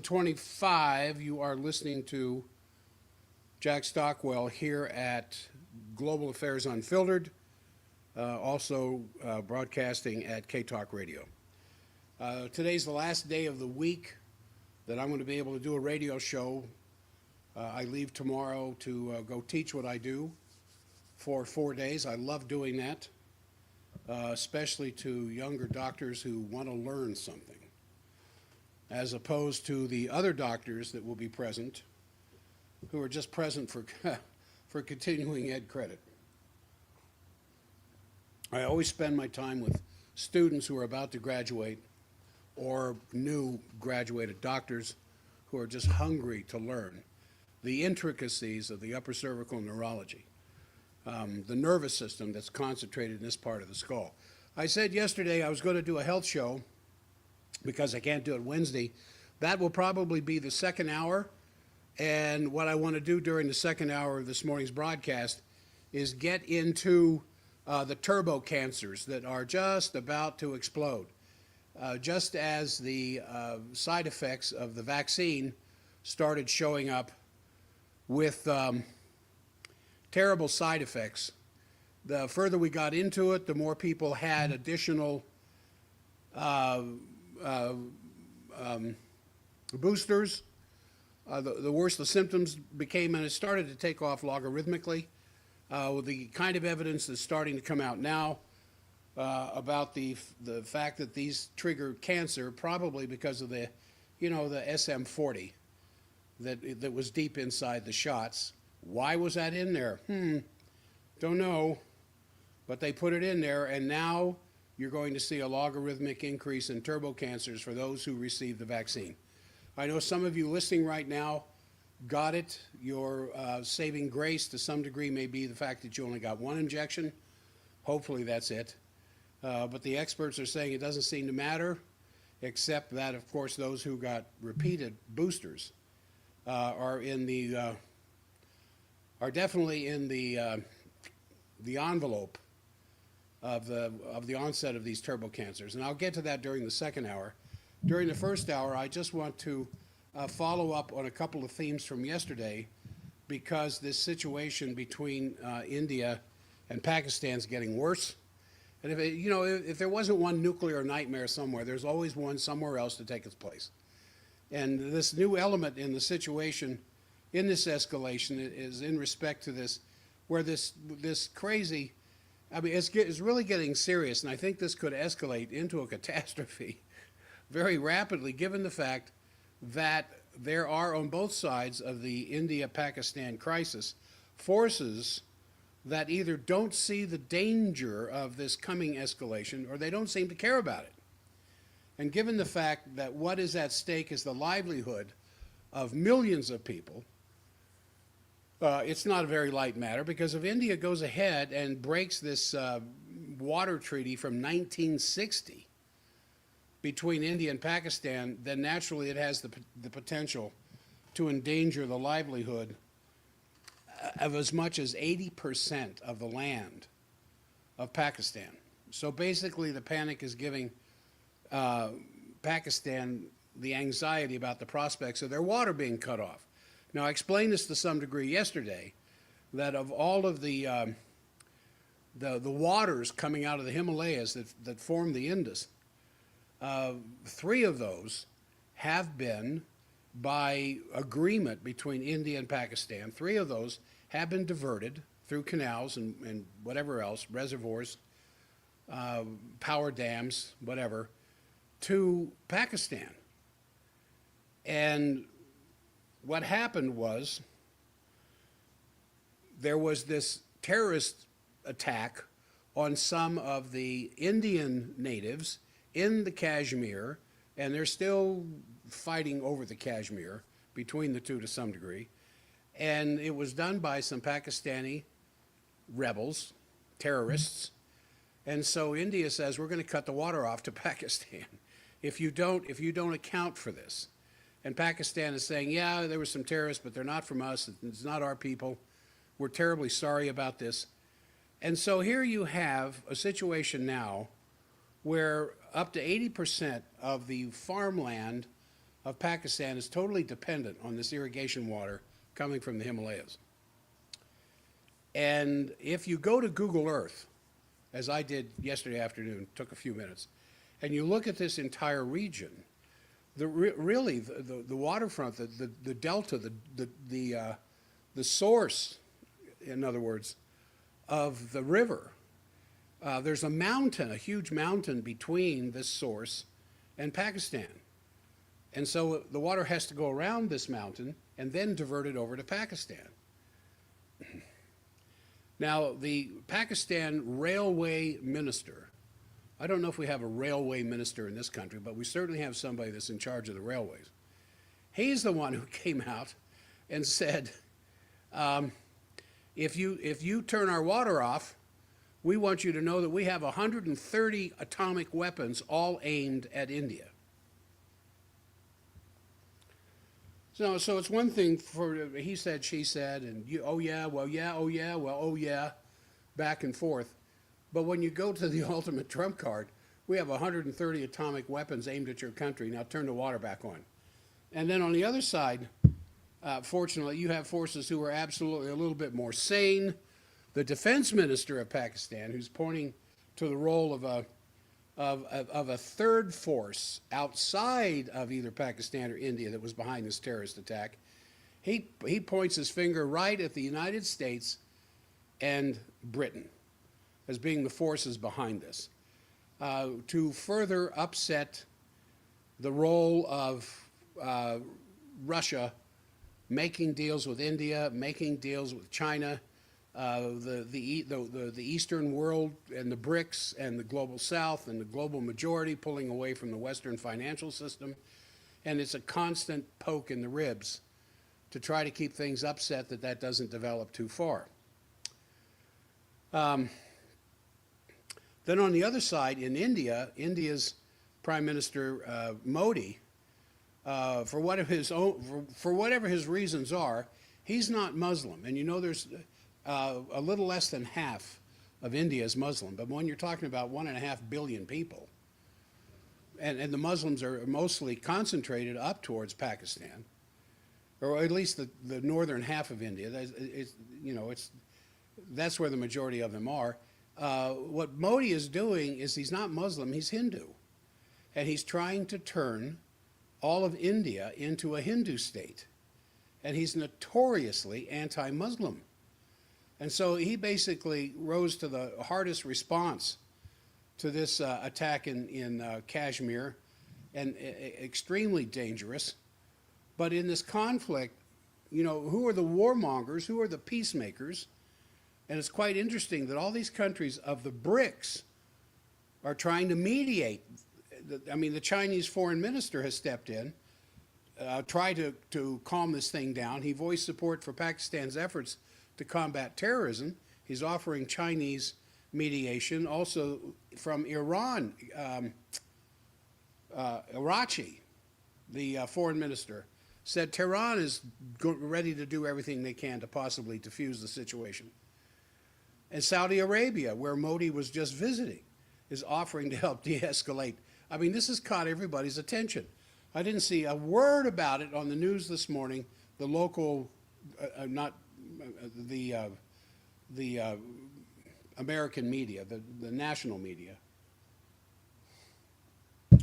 2025, you are listening to Jack Stockwell here at Global Affairs Unfiltered, also broadcasting at K-Talk Radio. Today's the last day of the week that I'm going to be able to do a radio show. I leave tomorrow to go teach what I do for 4 days. I love doing that, especially to younger doctors who want to learn something, as opposed to the other doctors that will be present, who are just present for, for continuing ed credit. I always spend my time with students who are about to graduate or new graduated doctors who are just hungry to learn the intricacies of the upper cervical neurology, the nervous system that's concentrated in this part of the skull. I said yesterday I was going to do a health show because I can't do it Wednesday. That will probably be the second hour, and what I want to do during the second hour of this morning's broadcast is get into the turbo cancers that are just about to explode. Just as the side effects of the vaccine started showing up with terrible side effects, the further we got into it, the more people had additional boosters, the worse the symptoms became, and it started to take off logarithmically. With the kind of evidence that's starting to come out now about the fact that these trigger cancer, probably because of the, the SM40 that was deep inside the shots. Why was that in there? Don't know, but they put it in there, and now you're going to see a logarithmic increase in turbo cancers for those who receive the vaccine. I know some of you listening right now got it. Your saving grace to some degree may be the fact that you only got one injection. Hopefully that's it. But the experts are saying it doesn't seem to matter, except that, of course, those who got repeated boosters are definitely in the envelope of the onset of these turbo cancers. And I'll get to that during the second hour. During the first hour, I just want to follow up on a couple of themes from yesterday, because this situation between India and Pakistan is getting worse. And if there wasn't one nuclear nightmare somewhere, there's always one somewhere else to take its place. And this new element in the situation, in this escalation, is in respect to this, where this crazy, it's really getting serious, and I think this could escalate into a catastrophe very rapidly, given the fact that there are on both sides of the India-Pakistan crisis forces that either don't see the danger of this coming escalation or they don't seem to care about it. And given the fact that what is at stake is the livelihood of millions of people, it's not a very light matter, because if India goes ahead and breaks this water treaty from 1960 between India and Pakistan, then naturally it has the potential to endanger the livelihood of as much as 80% of the land of Pakistan. So basically the panic is giving Pakistan the anxiety about the prospects of their water being cut off. Now, I explained this to some degree yesterday, that of all of the waters coming out of the Himalayas that form the Indus, 3 of those have been, by agreement between India and Pakistan, 3 of those have been diverted through canals and whatever else, reservoirs, power dams, whatever, to Pakistan. And what happened was there was this terrorist attack on some of the Indian natives in the Kashmir, and they're still fighting over the Kashmir between the two to some degree. And it was done by some Pakistani rebels, terrorists. And so India says, we're going to cut the water off to Pakistan if you don't account for this. And Pakistan is saying, yeah, there were some terrorists, but they're not from us. It's not our people. We're terribly sorry about this. And so here you have a situation now where up to 80% of the farmland of Pakistan is totally dependent on this irrigation water coming from the Himalayas. And if you go to Google Earth, as I did yesterday afternoon, took a few minutes, and you look at this entire region, really the waterfront, the delta, the source, in other words, of the river, there's a mountain, a huge mountain between this source and Pakistan. And so the water has to go around this mountain and then divert it over to Pakistan. Now, the Pakistan railway minister, I don't know if we have a railway minister in this country, but we certainly have somebody that's in charge of the railways. He's the one who came out and said, if you turn our water off, we want you to know that we have 130 atomic weapons all aimed at India. So it's one thing for he said, she said, and you, oh yeah, well yeah, oh yeah, well oh yeah, back and forth. But when you go to the ultimate trump card, we have 130 atomic weapons aimed at your country. Now turn the water back on. And then on the other side, fortunately, you have forces who are absolutely a little bit more sane. The defense minister of Pakistan, who's pointing to the role of a third force outside of either Pakistan or India that was behind this terrorist attack, he points his finger right at the United States and Britain as being the forces behind this, to further upset the role of Russia making deals with India, making deals with China, the Eastern world and the BRICS and the global South and the global majority pulling away from the Western financial system. And it's a constant poke in the ribs to try to keep things upset that doesn't develop too far. Then on the other side, in India, India's Prime Minister Modi, for whatever his reasons are, he's not Muslim. And you know there's a little less than half of India is Muslim, but when you're talking about 1.5 billion people, and the Muslims are mostly concentrated up towards Pakistan, or at least the northern half of India, that's where the majority of them are. What Modi is doing is he's not Muslim, he's Hindu. And he's trying to turn all of India into a Hindu state. And he's notoriously anti-Muslim. And so he basically rose to the hardest response to this attack in Kashmir, and extremely dangerous. But in this conflict, who are the warmongers? Who are the peacemakers? And it's quite interesting that all these countries of the BRICS are trying to mediate. The Chinese foreign minister has stepped in, tried to calm this thing down. He voiced support for Pakistan's efforts to combat terrorism. He's offering Chinese mediation. Also from Iran, Arachi, the foreign minister, said Tehran is ready to do everything they can to possibly defuse the situation. And Saudi Arabia, where Modi was just visiting, is offering to help de-escalate. This has caught everybody's attention. I didn't see a word about it on the news this morning. The local, the American media, the national media.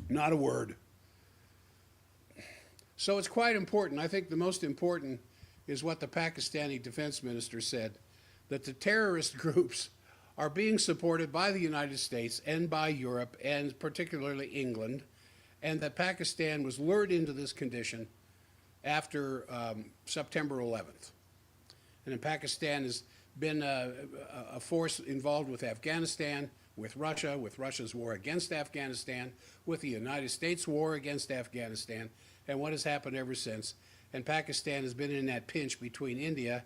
Not a word. So it's quite important. I think the most important is what the Pakistani defense minister said, that the terrorist groups are being supported by the United States and by Europe, and particularly England, and that Pakistan was lured into this condition after September 11th. And then Pakistan has been a force involved with Afghanistan, with Russia's war against Afghanistan, with the United States' war against Afghanistan, and what has happened ever since. And Pakistan has been in that pinch between India,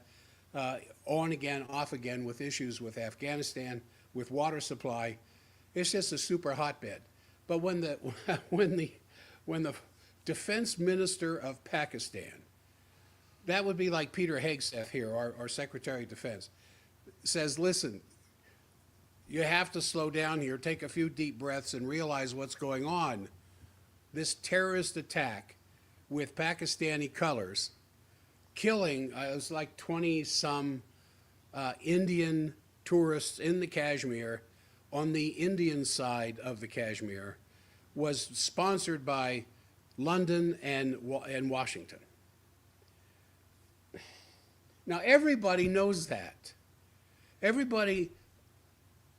on again, off again, with issues with Afghanistan, with water supply. It's just a super hotbed. But when the defense minister of Pakistan, that would be like Peter Hegseth here, our Secretary of Defense, says, listen, you have to slow down here, take a few deep breaths and realize what's going on. This terrorist attack with Pakistani colors, killing, it was like 20 some Indian tourists in the Kashmir on the Indian side of the Kashmir, was sponsored by London and Washington. Now, everybody knows that. Everybody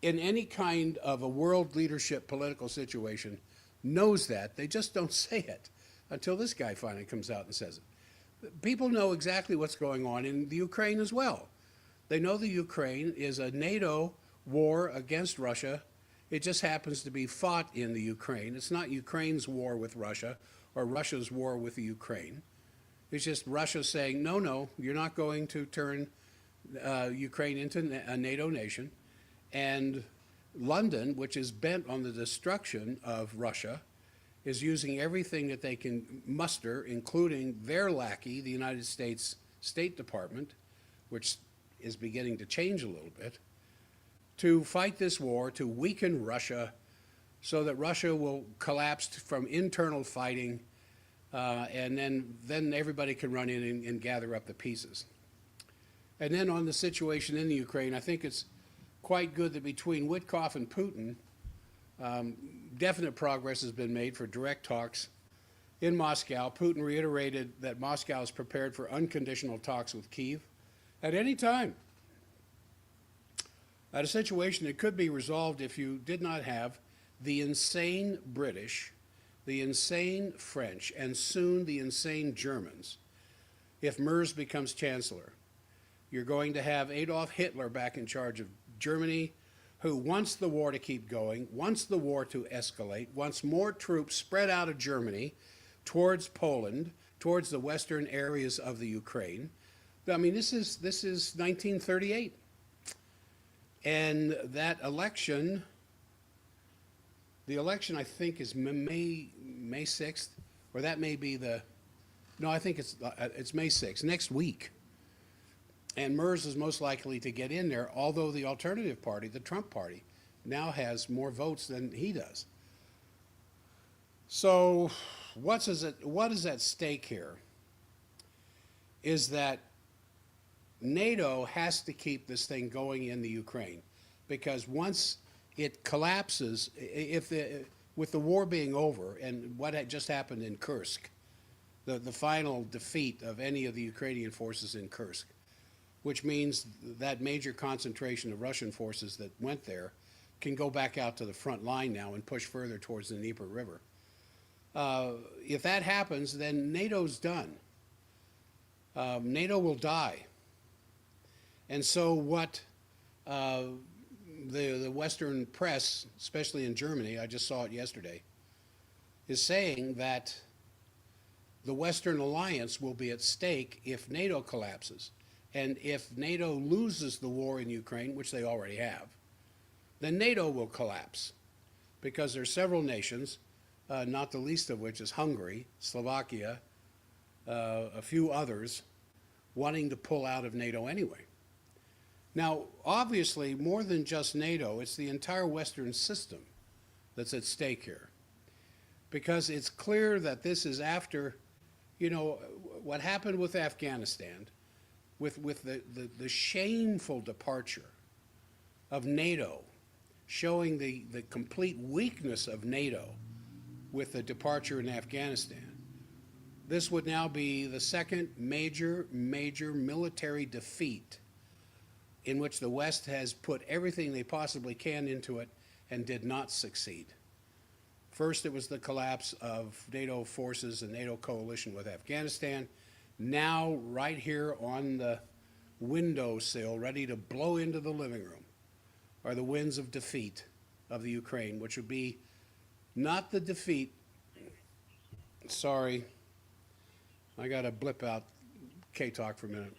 in any kind of a world leadership political situation knows that. They just don't say it until this guy finally comes out and says it. People know exactly what's going on in the Ukraine as well. They know the Ukraine is a NATO war against Russia. It just happens to be fought in the Ukraine. It's not Ukraine's war with Russia or Russia's war with the Ukraine. It's just Russia saying, no, no, you're not going to turn Ukraine into a NATO nation. And London, which is bent on the destruction of Russia, is using everything that they can muster, including their lackey, the United States State Department, which is beginning to change a little bit, to fight this war, to weaken Russia so that Russia will collapse from internal fighting, and then everybody can run in and gather up the pieces. And then on the situation in the Ukraine, I think it's quite good that between Witkoff and Putin, definite progress has been made for direct talks in Moscow. Putin reiterated that Moscow is prepared for unconditional talks with Kyiv at any time. At a situation that could be resolved if you did not have the insane British, the insane French, and soon the insane Germans. If Merz becomes chancellor, you're going to have Adolf Hitler back in charge of Germany, who wants the war to keep going, wants the war to escalate, wants more troops spread out of Germany towards Poland, towards the western areas of the Ukraine. I mean, this is 1938. And that election, the election I think is May 6th, or that may be no, I think it's May 6th, next week. And Merz is most likely to get in there, although the alternative party, the Trump party, now has more votes than he does. So what is at stake here is that NATO has to keep this thing going in the Ukraine, because once it collapses, with the war being over and what had just happened in Kursk, the final defeat of any of the Ukrainian forces in Kursk, which means that major concentration of Russian forces that went there can go back out to the front line now and push further towards the Dnieper River. If that happens, then NATO's done. NATO will die. And so what the Western press, especially in Germany, I just saw it yesterday, is saying that the Western alliance will be at stake if NATO collapses. And if NATO loses the war in Ukraine, which they already have, then NATO will collapse, because there are several nations, not the least of which is Hungary, Slovakia, a few others, wanting to pull out of NATO anyway. Now, obviously, more than just NATO, it's the entire Western system that's at stake here, because it's clear that this is after, what happened with Afghanistan, with the shameful departure of NATO, showing the complete weakness of NATO with the departure in Afghanistan. This would now be the second major military defeat in which the West has put everything they possibly can into it and did not succeed. First, it was the collapse of NATO forces and NATO coalition with Afghanistan. Now, right here on the windowsill, ready to blow into the living room, are the winds of defeat of the Ukraine, which would be not the defeat, sorry, I got to blip out K-Talk for a minute.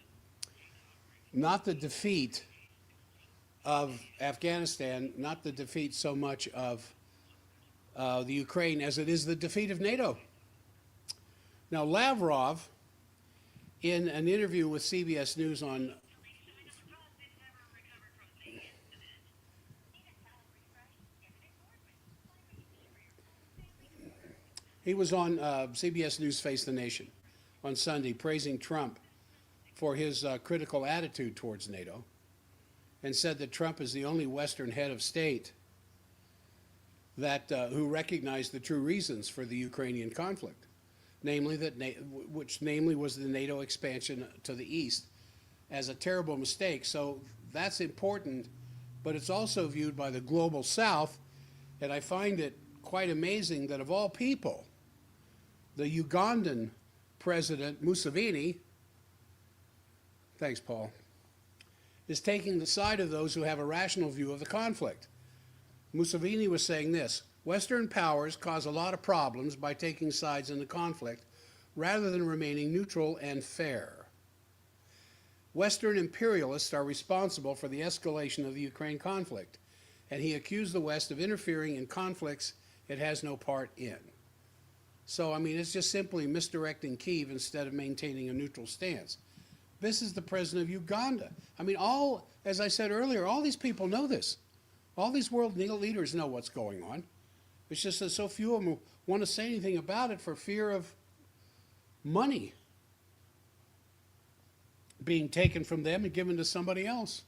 Not the defeat of Afghanistan, not the defeat so much of the Ukraine as it is the defeat of NATO. Now, Lavrov, in an interview with CBS News on He was on CBS News Face the Nation on Sunday praising Trump for his critical attitude towards NATO, and said that Trump is the only Western head of state that who recognized the true reasons for the Ukrainian conflict, namely which was the NATO expansion to the east as a terrible mistake. So that's important, but it's also viewed by the global South, and I find it quite amazing that of all people, the Ugandan President Museveni, thanks, Paul, is taking the side of those who have a rational view of the conflict. Museveni was saying this: Western powers cause a lot of problems by taking sides in the conflict rather than remaining neutral and fair. Western imperialists are responsible for the escalation of the Ukraine conflict, and he accused the West of interfering in conflicts it has no part in. So, I mean, it's just simply misdirecting Kyiv instead of maintaining a neutral stance. This is the president of Uganda. I mean, as I said earlier, all these people know this. All these world leaders know what's going on. It's just that so few of them want to say anything about it for fear of money being taken from them and given to somebody else.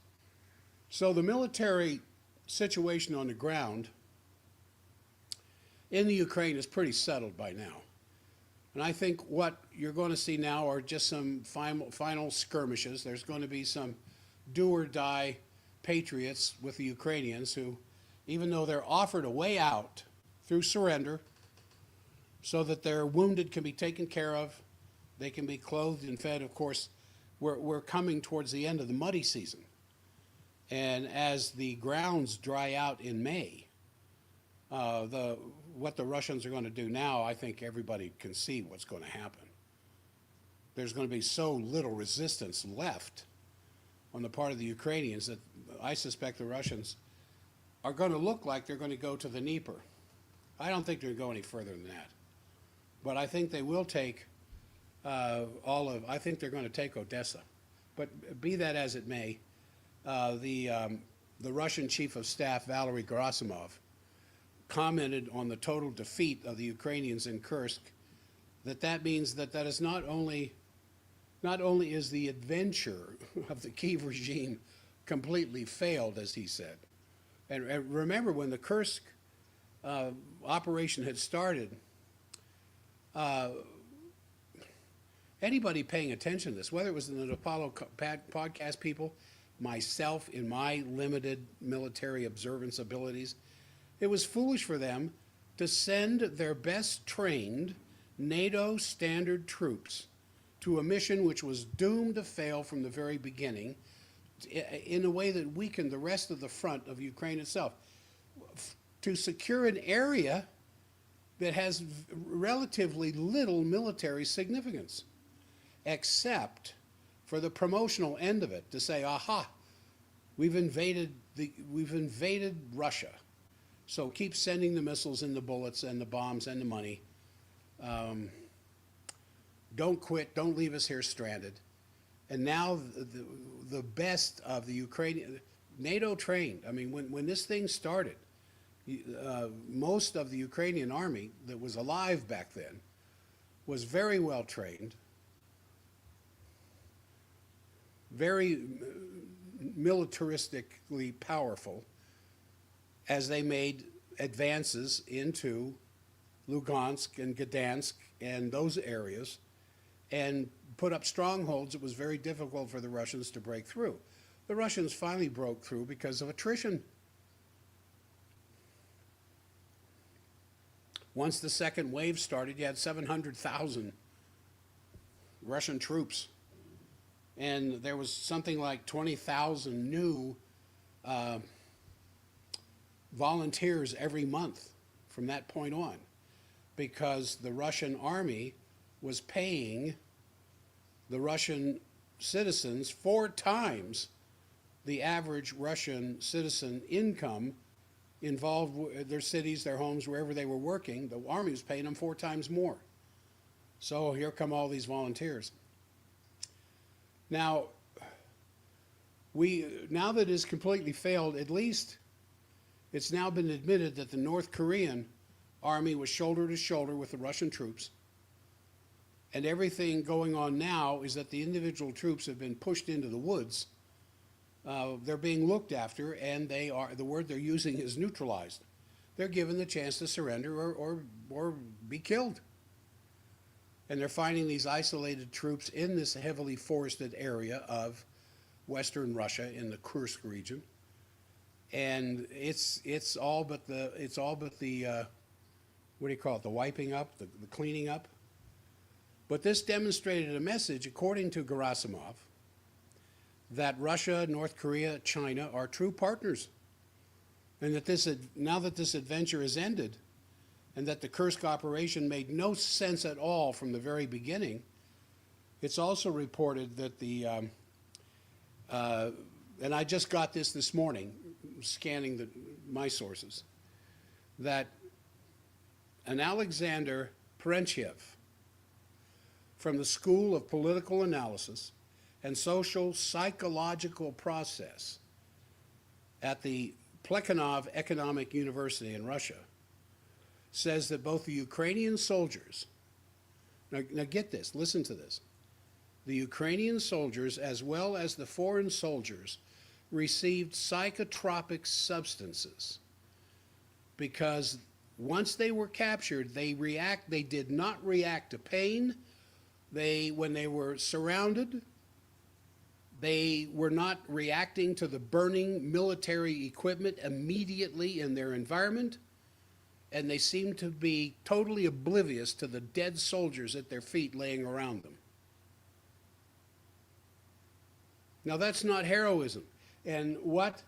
So the military situation on the ground in the Ukraine is pretty settled by now. And I think what you're going to see now are just some final skirmishes. There's going to be some do or die patriots with the Ukrainians who, even though they're offered a way out through surrender so that their wounded can be taken care of, they can be clothed and fed. Of course, we're coming towards the end of the muddy season. And as the grounds dry out in May, what the Russians are going to do now, I think everybody can see what's going to happen. There's going to be so little resistance left on the part of the Ukrainians that I suspect the Russians are going to look like they're going to go to the Dnieper. I don't think they're going to go any further than that. But I think they will take I think they're going to take Odessa. But be that as it may, the Russian Chief of Staff, Valery Gerasimov, commented on the total defeat of the Ukrainians in Kursk, that means that is not only is the adventure of the Kyiv regime completely failed, as he said. And remember, when the Kursk operation had started, anybody paying attention to this, whether it was the Apollo podcast people, myself in my limited military observance abilities, it was foolish for them to send their best trained NATO standard troops to a mission which was doomed to fail from the very beginning in a way that weakened the rest of the front of Ukraine itself, to secure an area that has relatively little military significance, except for the promotional end of it, to say, aha, we've invaded Russia. So keep sending the missiles and the bullets and the bombs and the money. Don't quit. Don't leave us here stranded. And now the best of the Ukrainian, NATO trained. I mean, when this thing started, most of the Ukrainian army that was alive back then was very well trained, very militaristically powerful, as they made advances into Lugansk and Gdansk and those areas and put up strongholds. It was very difficult for the Russians to break through. The Russians finally broke through because of attrition. Once the second wave started, you had 700,000 Russian troops. And there was something like 20,000 new volunteers every month from that point on, because the Russian army was paying the Russian citizens 4 times the average Russian citizen income involved with their cities, their homes, wherever they were working. The army was paying them 4 times more. So here come all these volunteers. Now that it's completely failed, at least it's now been admitted that the North Korean army was shoulder to shoulder with the Russian troops. And everything going on now is that the individual troops have been pushed into the woods. They're being looked after, and the word they're using is neutralized. They're given the chance to surrender or be killed. And they're finding these isolated troops in this heavily forested area of western Russia in the Kursk region. And it's all but the what do you call it, the wiping up, the cleaning up. But this demonstrated a message, according to Gerasimov, that Russia, North Korea, China are true partners. And that now that this adventure has ended, and that the Kursk operation made no sense at all from the very beginning, it's also reported that and I just got this morning, scanning my sources, that an Alexander Parentiev from the School of Political Analysis and Social Psychological Process at the Plekhanov Economic University in Russia says that both the Ukrainian soldiers, now get this, listen to this, the Ukrainian soldiers as well as the foreign soldiers received psychotropic substances because once they were captured, they did not react to pain. When they were surrounded, they were not reacting to the burning military equipment immediately in their environment, and they seemed to be totally oblivious to the dead soldiers at their feet laying around them. Now that's not heroism. And what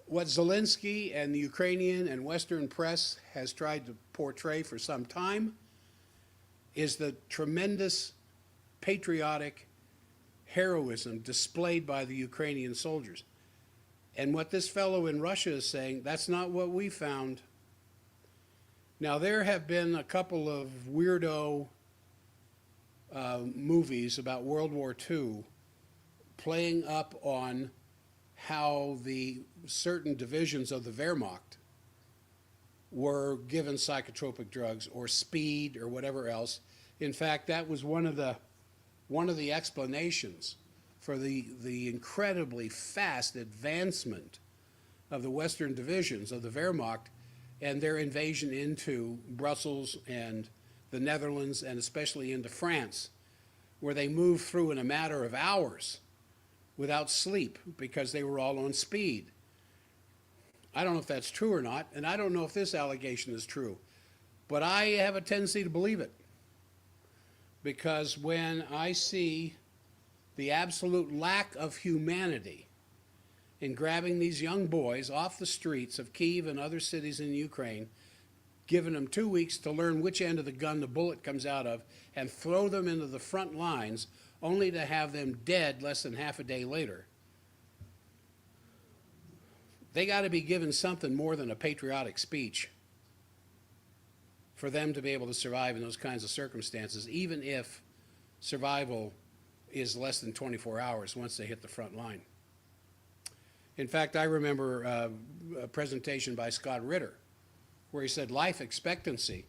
Zelensky and the Ukrainian and Western press has tried to portray for some time is the tremendous patriotic heroism displayed by the Ukrainian soldiers. And what this fellow in Russia is saying, that's not what we found. Now, there have been a couple of weirdo movies about World War II playing up on how the certain divisions of the Wehrmacht were given psychotropic drugs or speed or whatever else. In fact, that was one of the explanations for the incredibly fast advancement of the Western divisions of the Wehrmacht and their invasion into Brussels and the Netherlands and especially into France, where they moved through in a matter of hours without sleep because they were all on speed. I don't know if that's true or not, and I don't know if this allegation is true, but I have a tendency to believe it. Because when I see the absolute lack of humanity in grabbing these young boys off the streets of Kyiv and other cities in Ukraine, giving them 2 weeks to learn which end of the gun the bullet comes out of, and throw them into the front lines, only to have them dead less than half a day later, they got to be given something more than a patriotic speech for them to be able to survive in those kinds of circumstances, even if survival is less than 24 hours once they hit the front line. In fact, I remember a presentation by Scott Ritter where he said life expectancy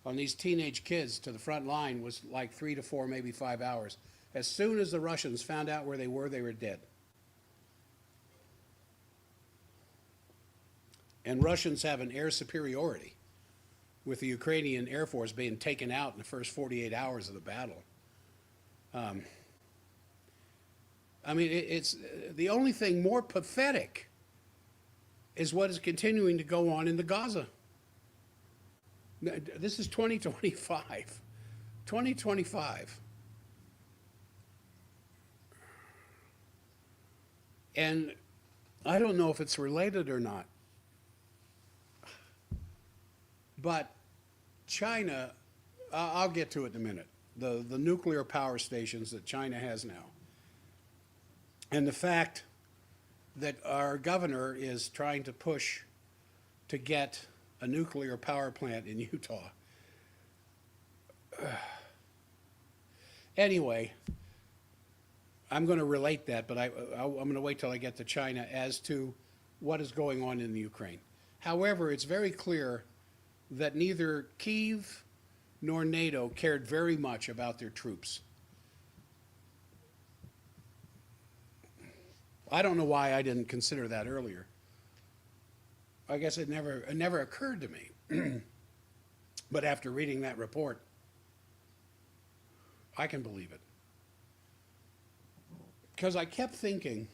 on these teenage kids to the front line was like 3 to 4, maybe 5 hours. As soon as the Russians found out where they were dead. And Russians have an air superiority, with the Ukrainian Air Force being taken out in the first 48 hours of the battle. I mean, it's the only thing more pathetic is what is continuing to go on in the Gaza. This is 2025. 2025. And I don't know if it's related or not, but China, I'll get to it in a minute, the nuclear power stations that China has now, and the fact that our governor is trying to push to get a nuclear power plant in Utah. Anyway, I'm going to relate that, but I'm going to wait till I get to China as to what is going on in the Ukraine. However, it's very clear that neither Kyiv nor NATO cared very much about their troops. I don't know why I didn't consider that earlier. I guess it never occurred to me. But after reading that report, I can believe it. Because I kept thinking,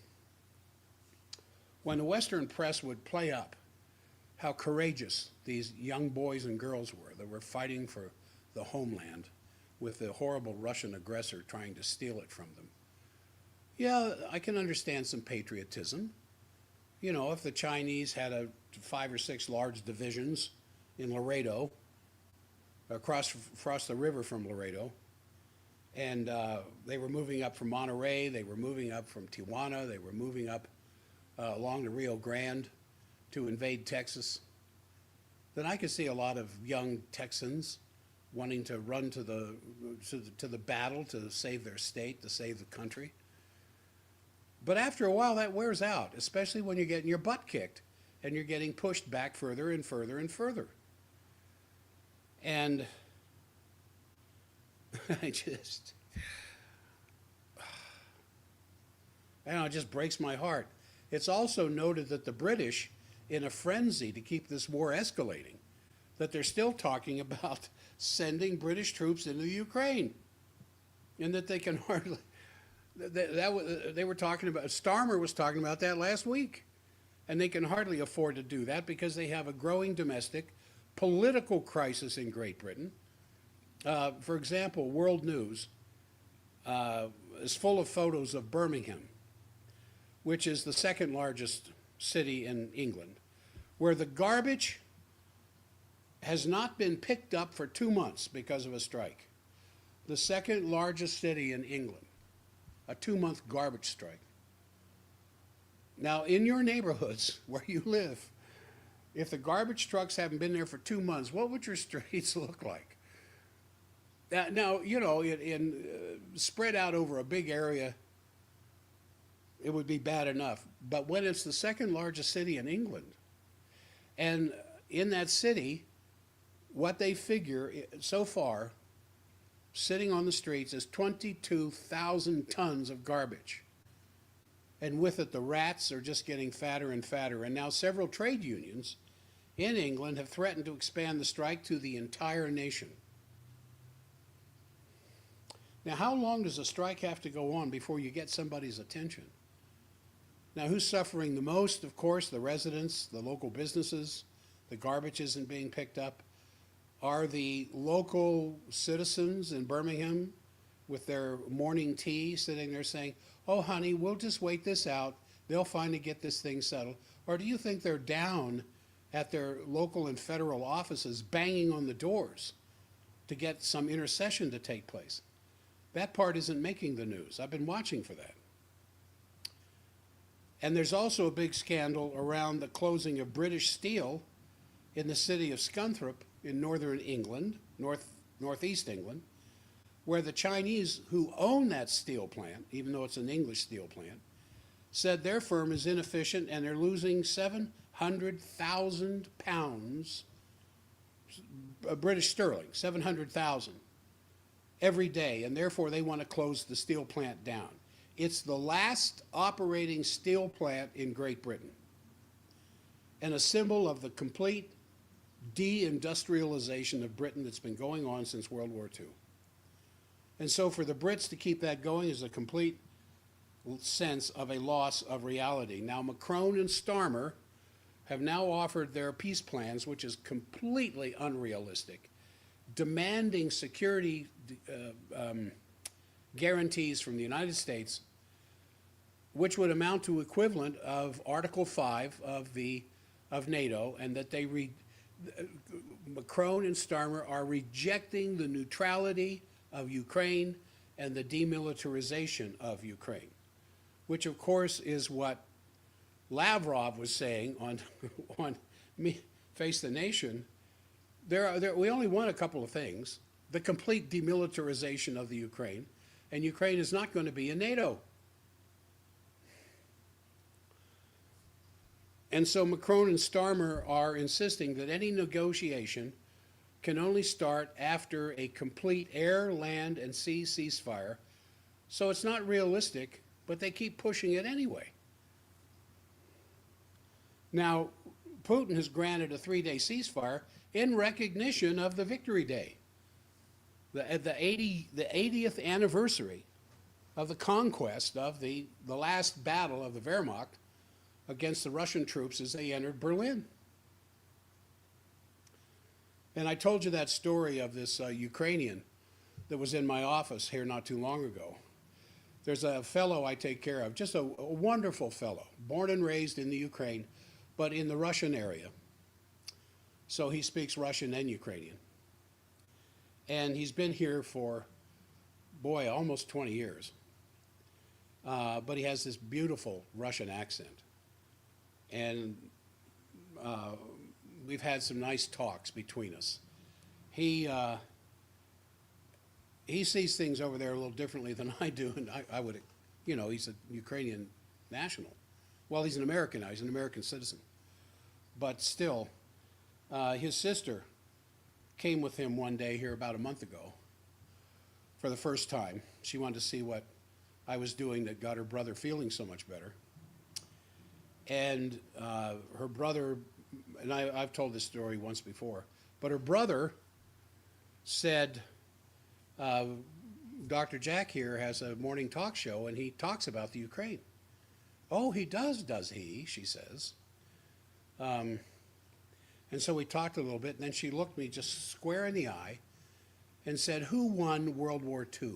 when the Western press would play up how courageous these young boys and girls were that were fighting for the homeland with the horrible Russian aggressor trying to steal it from them. Yeah, I can understand some patriotism. You know, if the Chinese had 5 or 6 large divisions in Laredo, across the river from Laredo, and they were moving up from Monterey, they were moving up from Tijuana, they were moving up along the Rio Grande to invade Texas, then I could see a lot of young Texans wanting to run to the battle to save their state, to save the country. But after a while, that wears out, especially when you're getting your butt kicked and you're getting pushed back further and further and further. And it just breaks my heart. It's also noted that the British, in a frenzy to keep this war escalating, that they're still talking about sending British troops into the Ukraine, and that they can hardly. They were talking about. Starmer was talking about that last week, and they can hardly afford to do that because they have a growing domestic political crisis in Great Britain. For example, World News is full of photos of Birmingham, which is the second largest city in England, where the garbage has not been picked up for 2 months because of a strike. The second largest city in England, a 2-month garbage strike. Now, in your neighborhoods where you live, if the garbage trucks haven't been there for 2 months, what would your streets look like? Now, you know, spread out over a big area, it would be bad enough. But when it's the second largest city in England, and in that city, what they figure so far, sitting on the streets, is 22,000 tons of garbage. And with it, the rats are just getting fatter and fatter. And now several trade unions in England have threatened to expand the strike to the entire nation. Now, how long does a strike have to go on before you get somebody's attention? Now, who's suffering the most? Of course, the residents, the local businesses. The garbage isn't being picked up. Are the local citizens in Birmingham with their morning tea sitting there saying, oh, honey, we'll just wait this out. They'll finally get this thing settled. Or do you think they're down at their local and federal offices banging on the doors to get some intercession to take place? That part isn't making the news. I've been watching for that. And there's also a big scandal around the closing of British Steel in the city of Scunthorpe in northern England, northeast England, where the Chinese who own that steel plant, even though it's an English steel plant, said their firm is inefficient and they're losing 700,000 pounds, British sterling, 700,000 every day, and therefore they want to close the steel plant down. It's the last operating steel plant in Great Britain, and a symbol of the complete de-industrialization of Britain that's been going on since World War II. And so for the Brits to keep that going is a complete sense of a loss of reality. Now, Macron and Starmer have now offered their peace plans, which is completely unrealistic, demanding security guarantees from the United States, which would amount to equivalent of Article 5 of NATO, and that Macron and Starmer are rejecting the neutrality of Ukraine and the demilitarization of Ukraine, which of course is what Lavrov was saying on Face the Nation. We only want a couple of things: the complete demilitarization of the Ukraine, and Ukraine is not going to be in NATO. And so Macron and Starmer are insisting that any negotiation can only start after a complete air, land, and sea ceasefire. So it's not realistic, but they keep pushing it anyway. Now, Putin has granted a 3-day ceasefire in recognition of the Victory Day, the 80th anniversary of the conquest of the last battle of the Wehrmacht against the Russian troops as they entered Berlin. And I told you that story of this Ukrainian that was in my office here not too long ago. There's a fellow I take care of, just a wonderful fellow, born and raised in the Ukraine, but in the Russian area. So he speaks Russian and Ukrainian. And he's been here for, boy, almost 20 years. But he has this beautiful Russian accent. And we've had some nice talks between us. He sees things over there a little differently than I do, and I would, you know, he's a Ukrainian national. Well, he's an American now, he's an American citizen. But still, his sister came with him one day here about a month ago for the first time. She wanted to see what I was doing that got her brother feeling so much better. And her brother, and I've told this story once before, but her brother said, Dr. Jack here has a morning talk show and he talks about the Ukraine. Oh, he does he? She says. And so we talked a little bit, and then she looked me just square in the eye and said, who won World War II?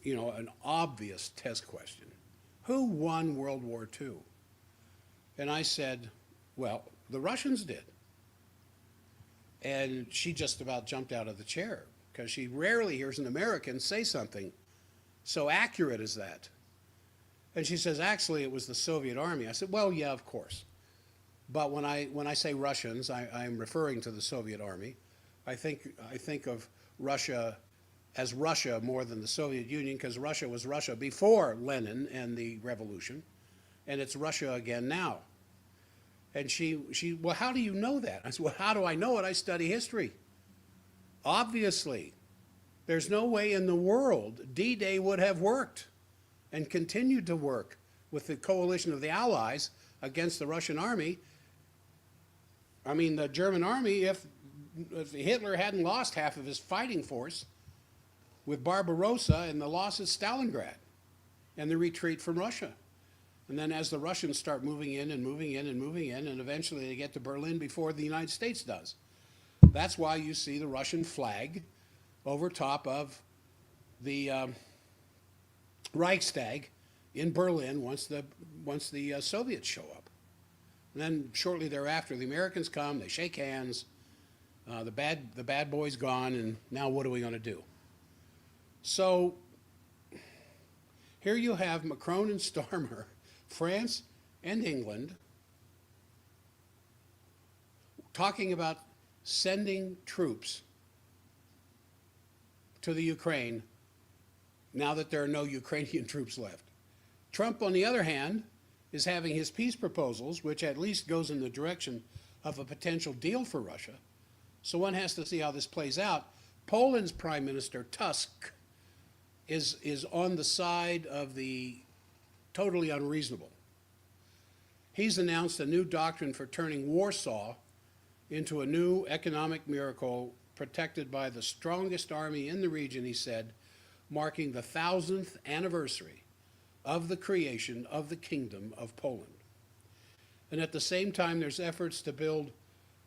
You know, an obvious test question. Who won World War II? And I said, well, the Russians did. And she just about jumped out of the chair because she rarely hears an American say something so accurate as that. And she says, actually, it was the Soviet army. I said, well, yeah, of course. But when I say Russians, I'm referring to the Soviet army. I think of Russia as Russia more than the Soviet Union, because Russia was Russia before Lenin and the revolution, and it's Russia again now. And she, well, how do you know that? I said, well, how do I know it? I study history. Obviously, there's no way in the world D-Day would have worked and continued to work with the coalition of the Allies against the Russian army. I mean, the German army, if Hitler hadn't lost half of his fighting force with Barbarossa and the loss at Stalingrad and the retreat from Russia. And then as the Russians start moving in and moving in and moving in, and eventually they get to Berlin before the United States does. That's why you see the Russian flag over top of the Reichstag in Berlin once the Soviets show up. And then shortly thereafter, the Americans come, they shake hands, the bad boy's gone, and now what are we going to do? So here you have Macron and Starmer, France and England, talking about sending troops to the Ukraine now that there are no Ukrainian troops left. Trump, on the other hand, is having his peace proposals, which at least goes in the direction of a potential deal for Russia. So one has to see how this plays out. Poland's Prime Minister, Tusk, is on the side of the totally unreasonable. He's announced a new doctrine for turning Warsaw into a new economic miracle protected by the strongest army in the region, he said, marking the 1,000th anniversary of the creation of the Kingdom of Poland. And at the same time, there's efforts to build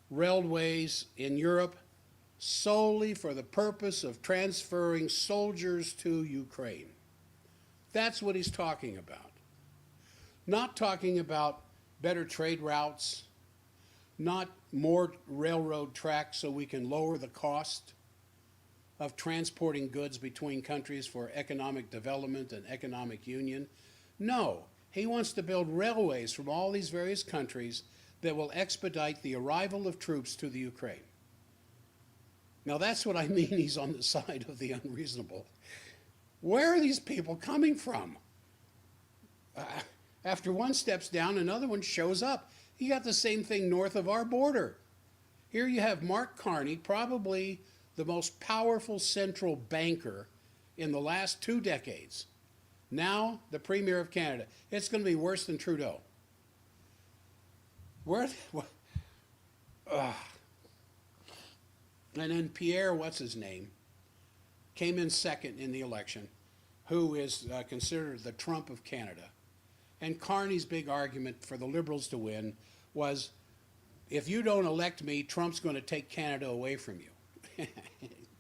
railways in Europe solely for the purpose of transferring soldiers to Ukraine. That's what he's talking about. Not talking about better trade routes, not more railroad tracks so we can lower the cost of transporting goods between countries for economic development and economic union. No, he wants to build railways from all these various countries that will expedite the arrival of troops to the Ukraine. Now that's what I mean he's on the side of the unreasonable. Where are these people coming from? After one steps down, another one shows up. You got the same thing north of our border. Here you have Mark Carney, probably the most powerful central banker in the last 2 decades. Now the Premier of Canada. It's going to be worse than Trudeau. Where? And then Pierre, what's his name, came in second in the election, who is considered the Trump of Canada. And Carney's big argument for the Liberals to win was, if you don't elect me, Trump's going to take Canada away from you.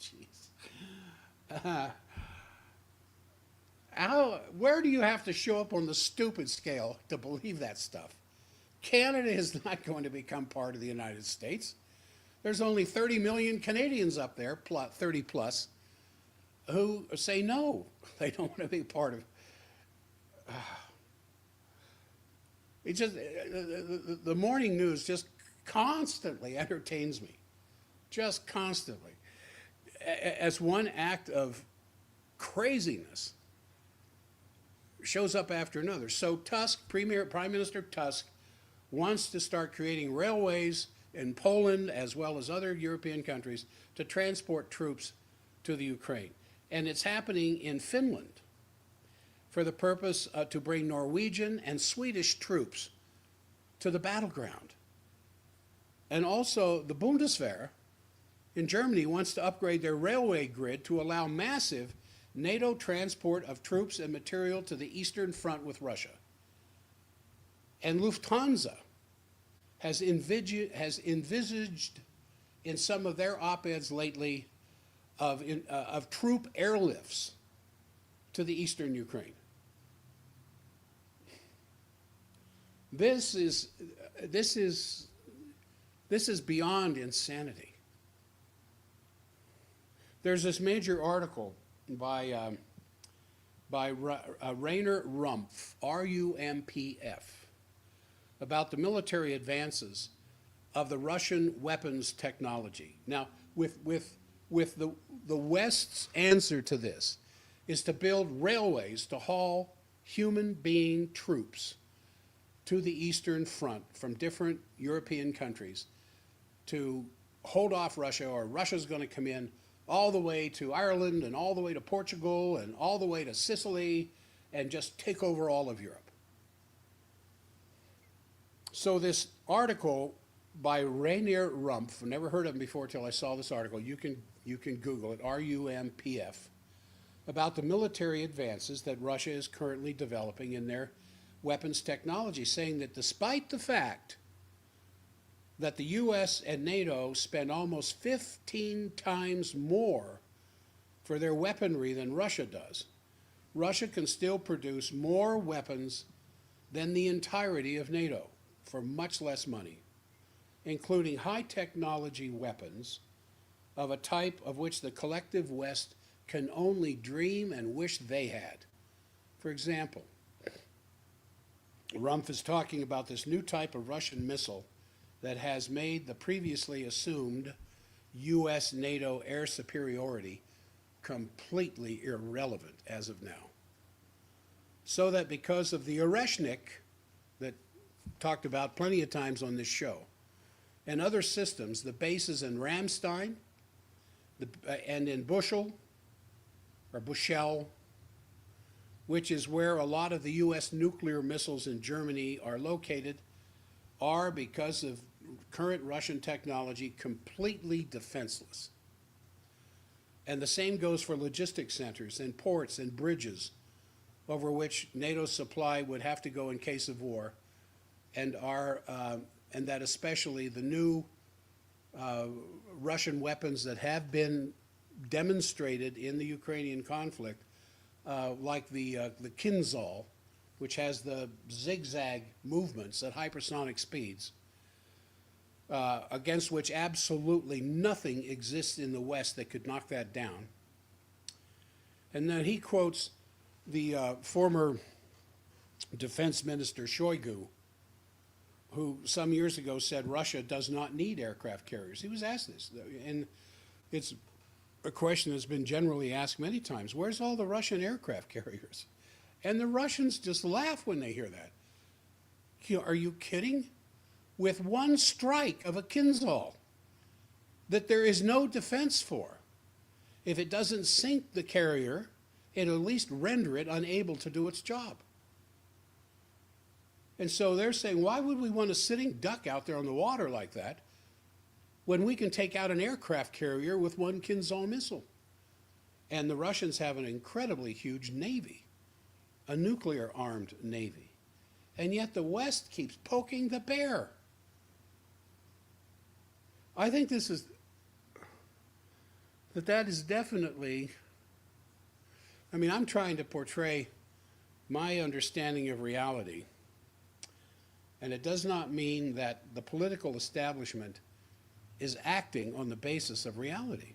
Jeez. Where do you have to show up on the stupid scale to believe that stuff? Canada is not going to become part of the United States. There's only 30 million Canadians up there, 30 plus, who say no. They don't want to be part of. It just the morning news just constantly entertains me, just constantly, as one act of craziness shows up after another. So Tusk, Prime Minister Tusk, wants to start creating railways in Poland as well as other European countries to transport troops to the Ukraine. And it's happening in Finland for the purpose to bring Norwegian and Swedish troops to the battleground. And also the Bundeswehr in Germany wants to upgrade their railway grid to allow massive NATO transport of troops and material to the Eastern Front with Russia. And Lufthansa has envisaged in some of their op-eds lately of troop airlifts to the eastern Ukraine. This is beyond insanity. There's this major article by Rainer Rumpf, R-U-M-P-F, about the military advances of the Russian weapons technology. Now, with the West's answer to this is to build railways to haul human being troops to the Eastern Front from different European countries to hold off Russia, or Russia's going to come in all the way to Ireland and all the way to Portugal and all the way to Sicily and just take over all of Europe. So this article by Rainer Rumpf, never heard of him before till I saw this article, you can Google it, R-U-M-P-F, about the military advances that Russia is currently developing in their weapons technology, saying that despite the fact that the US and NATO spend almost 15 times more for their weaponry than Russia does, Russia can still produce more weapons than the entirety of NATO for much less money, including high technology weapons of a type of which the collective West can only dream and wish they had. For example, Rumpf is talking about this new type of Russian missile that has made the previously assumed US-NATO air superiority completely irrelevant as of now. So that because of the Oreshnik that talked about plenty of times on this show, and other systems, the bases in Ramstein and in Bushel, which is where a lot of the US nuclear missiles in Germany are located, are, because of current Russian technology, completely defenseless. And the same goes for logistics centers and ports and bridges over which NATO's supply would have to go in case of war, and that especially the new Russian weapons that have been demonstrated in the Ukrainian conflict, like the Kinzhal, which has the zigzag movements at hypersonic speeds, against which absolutely nothing exists in the West that could knock that down. And then he quotes the former defense minister Shoigu, who some years ago said Russia does not need aircraft carriers. He was asked this, and it's a question that's been generally asked many times. Where's all the Russian aircraft carriers? And the Russians just laugh when they hear that. Are you kidding? With one strike of a Kinzhal, that there is no defense for. If it doesn't sink the carrier, it'll at least render it unable to do its job. And so they're saying, why would we want a sitting duck out there on the water like that when we can take out an aircraft carrier with one Kinzhal missile? And the Russians have an incredibly huge navy, a nuclear-armed navy. And yet the West keeps poking the bear. I think that is definitely, I mean, I'm trying to portray my understanding of reality. And it does not mean that the political establishment is acting on the basis of reality.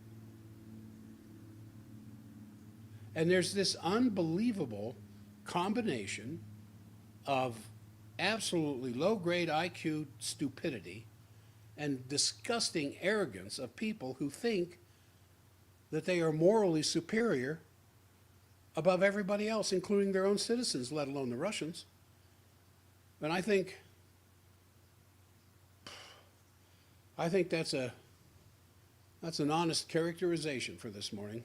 And there's this unbelievable combination of absolutely low-grade IQ stupidity and disgusting arrogance of people who think that they are morally superior above everybody else, including their own citizens, let alone the Russians. And I think that's an honest characterization for this morning.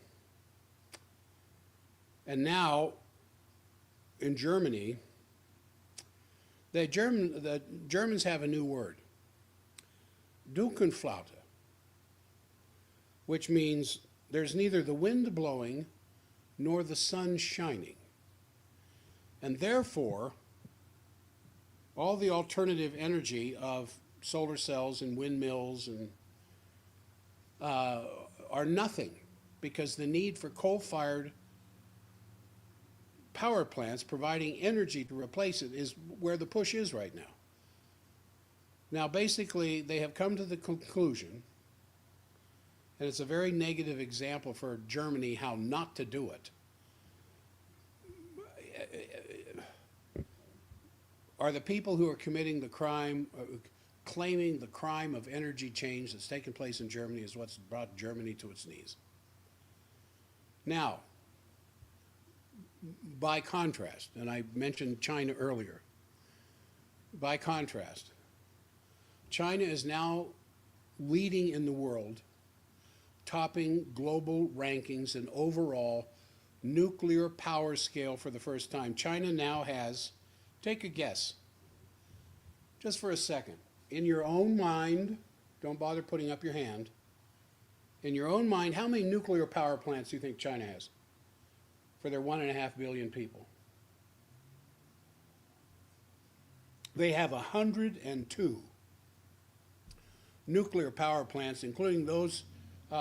And now, in Germany, the Germans have a new word, Dunkelflaute, which means there's neither the wind blowing nor the sun shining. And therefore, all the alternative energy of solar cells and windmills and are nothing, because the need for coal-fired power plants providing energy to replace it is where the push is right now. Now, basically, they have come to the conclusion, and it's a very negative example for Germany how not to do it, are the people who are committing the crime, claiming the crime of energy change that's taken place in Germany is what's brought Germany to its knees. Now, by contrast, and I mentioned China earlier, by contrast, China is now leading in the world, topping global rankings and overall nuclear power scale for the first time. China now has, take a guess, just for a second, in your own mind, don't bother putting up your hand, in your own mind, how many nuclear power plants do you think China has for their 1.5 billion people? They have 102 nuclear power plants, including those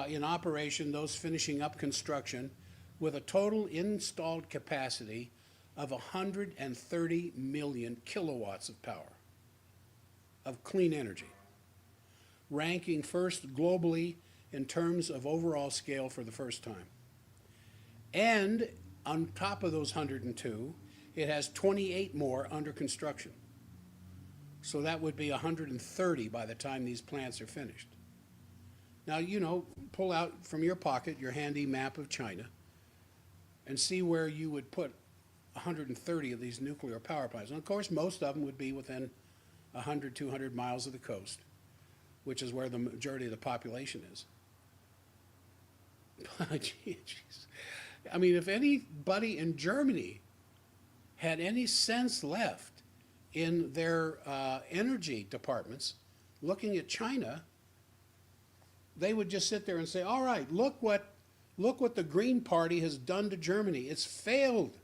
in operation, those finishing up construction, with a total installed capacity of 130 million kilowatts of power, of clean energy, ranking first globally in terms of overall scale for the first time. And on top of those 102, it has 28 more under construction. So that would be 130 by the time these plants are finished. Now, you know, pull out from your pocket your handy map of China and see where you would put 130 of these nuclear power plants. And of course, most of them would be within 100, 200 miles of the coast, which is where the majority of the population is. Jeez. I mean, if anybody in Germany had any sense left in their energy departments looking at China, they would just sit there and say, all right, look what the Green Party has done to Germany. It's failed.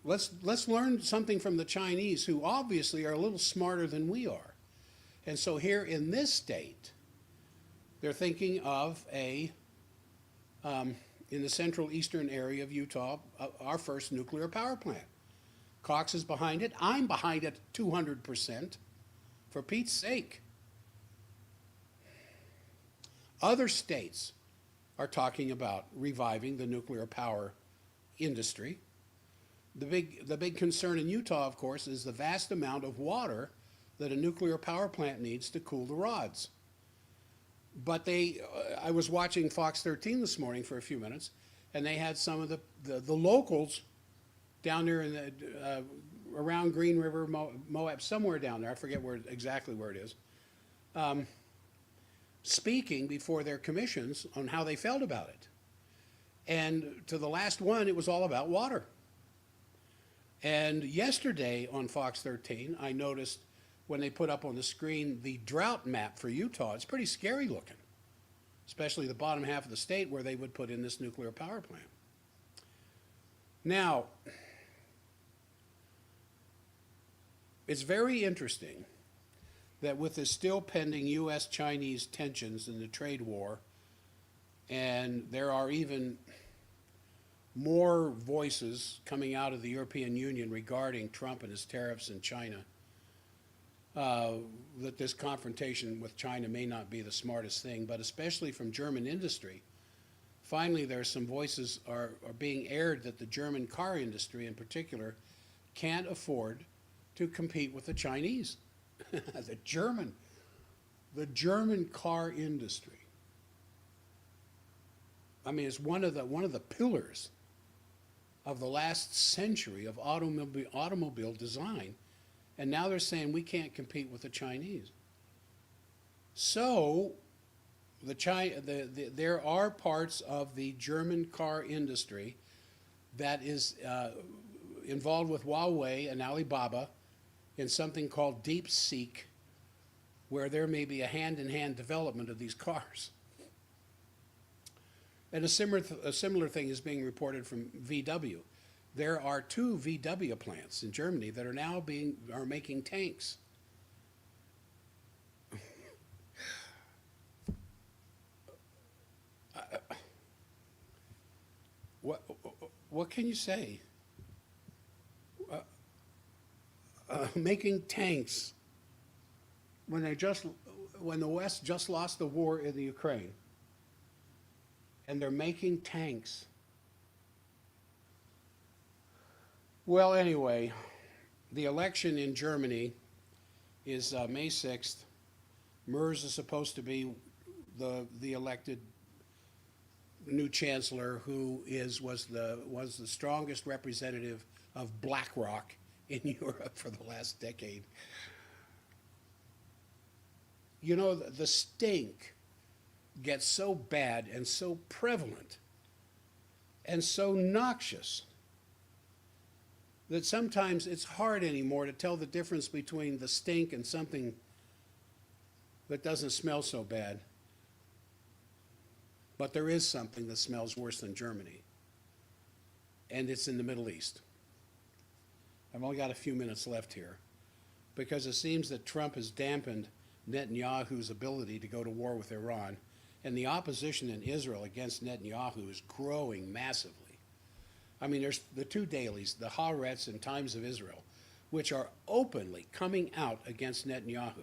Let's learn something from the Chinese, who obviously are a little smarter than we are. And so here in this state, they're thinking of in the central eastern area of Utah, our first nuclear power plant. Cox is behind it. I'm behind it 200%, for Pete's sake. Other states are talking about reviving the nuclear power industry. The big concern in Utah, of course, is the vast amount of water that a nuclear power plant needs to cool the rods. But I was watching Fox 13 this morning for a few minutes, and they had some of the locals down there in around Green River, Moab, somewhere down there. I forget exactly where it is. speaking before their commissions on how they felt about it. And to the last one, it was all about water. And yesterday on Fox 13, I noticed when they put up on the screen the drought map for Utah. It's pretty scary looking, especially the bottom half of the state where they would put in this nuclear power plant. Now, it's very interesting that with the still pending U.S.-Chinese tensions in the trade war, and there are even more voices coming out of the European Union regarding Trump and his tariffs in China, that this confrontation with China may not be the smartest thing, but especially from German industry. Finally, there are some voices are being aired that the German car industry in particular can't afford to compete with the Chinese. the German car industry. I mean, it's one of the pillars of the last century of automobile design, and now they're saying we can't compete with the Chinese. So, there are parts of the German car industry that is involved with Huawei and Alibaba in something called DeepSeek, where there may be a hand-in-hand development of these cars. And a similar thing is being reported from VW. There are 2 VW plants in Germany that are now making tanks. What can you say? Making tanks when the West just lost the war in the Ukraine, and they're making tanks. Well, anyway, the election in Germany is May 6th. Merz is supposed to be the elected new chancellor, who was the strongest representative of BlackRock in Europe for the last decade. You know, the stink gets so bad and so prevalent and so noxious that sometimes it's hard anymore to tell the difference between the stink and something that doesn't smell so bad. But there is something that smells worse than Germany, and it's in the Middle East. I've only got a few minutes left here, because it seems that Trump has dampened Netanyahu's ability to go to war with Iran, and the opposition in Israel against Netanyahu is growing massively. I mean, there's the 2 dailies, the Haaretz and Times of Israel, which are openly coming out against Netanyahu.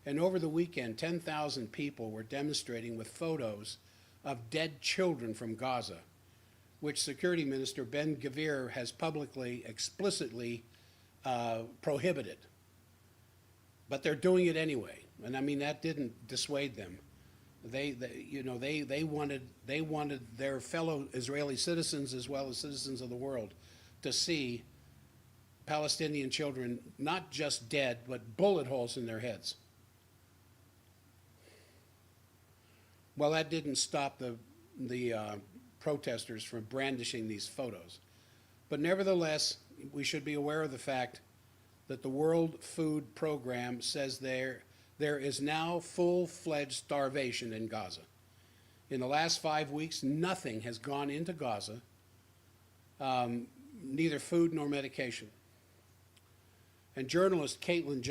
And over the weekend, 10,000 people were demonstrating with photos of dead children from Gaza, which Security Minister Ben-Gvir has publicly, explicitly prohibited. But they're doing it anyway, and I mean, that didn't dissuade them. They wanted their fellow Israeli citizens, as well as citizens of the world, to see Palestinian children not just dead, but bullet holes in their heads. Well, that didn't stop the protesters from brandishing these photos. But nevertheless, we should be aware of the fact that the World Food Program says there is now full-fledged starvation in Gaza. In the last 5 weeks, nothing has gone into Gaza, neither food nor medication. And journalist Caitlin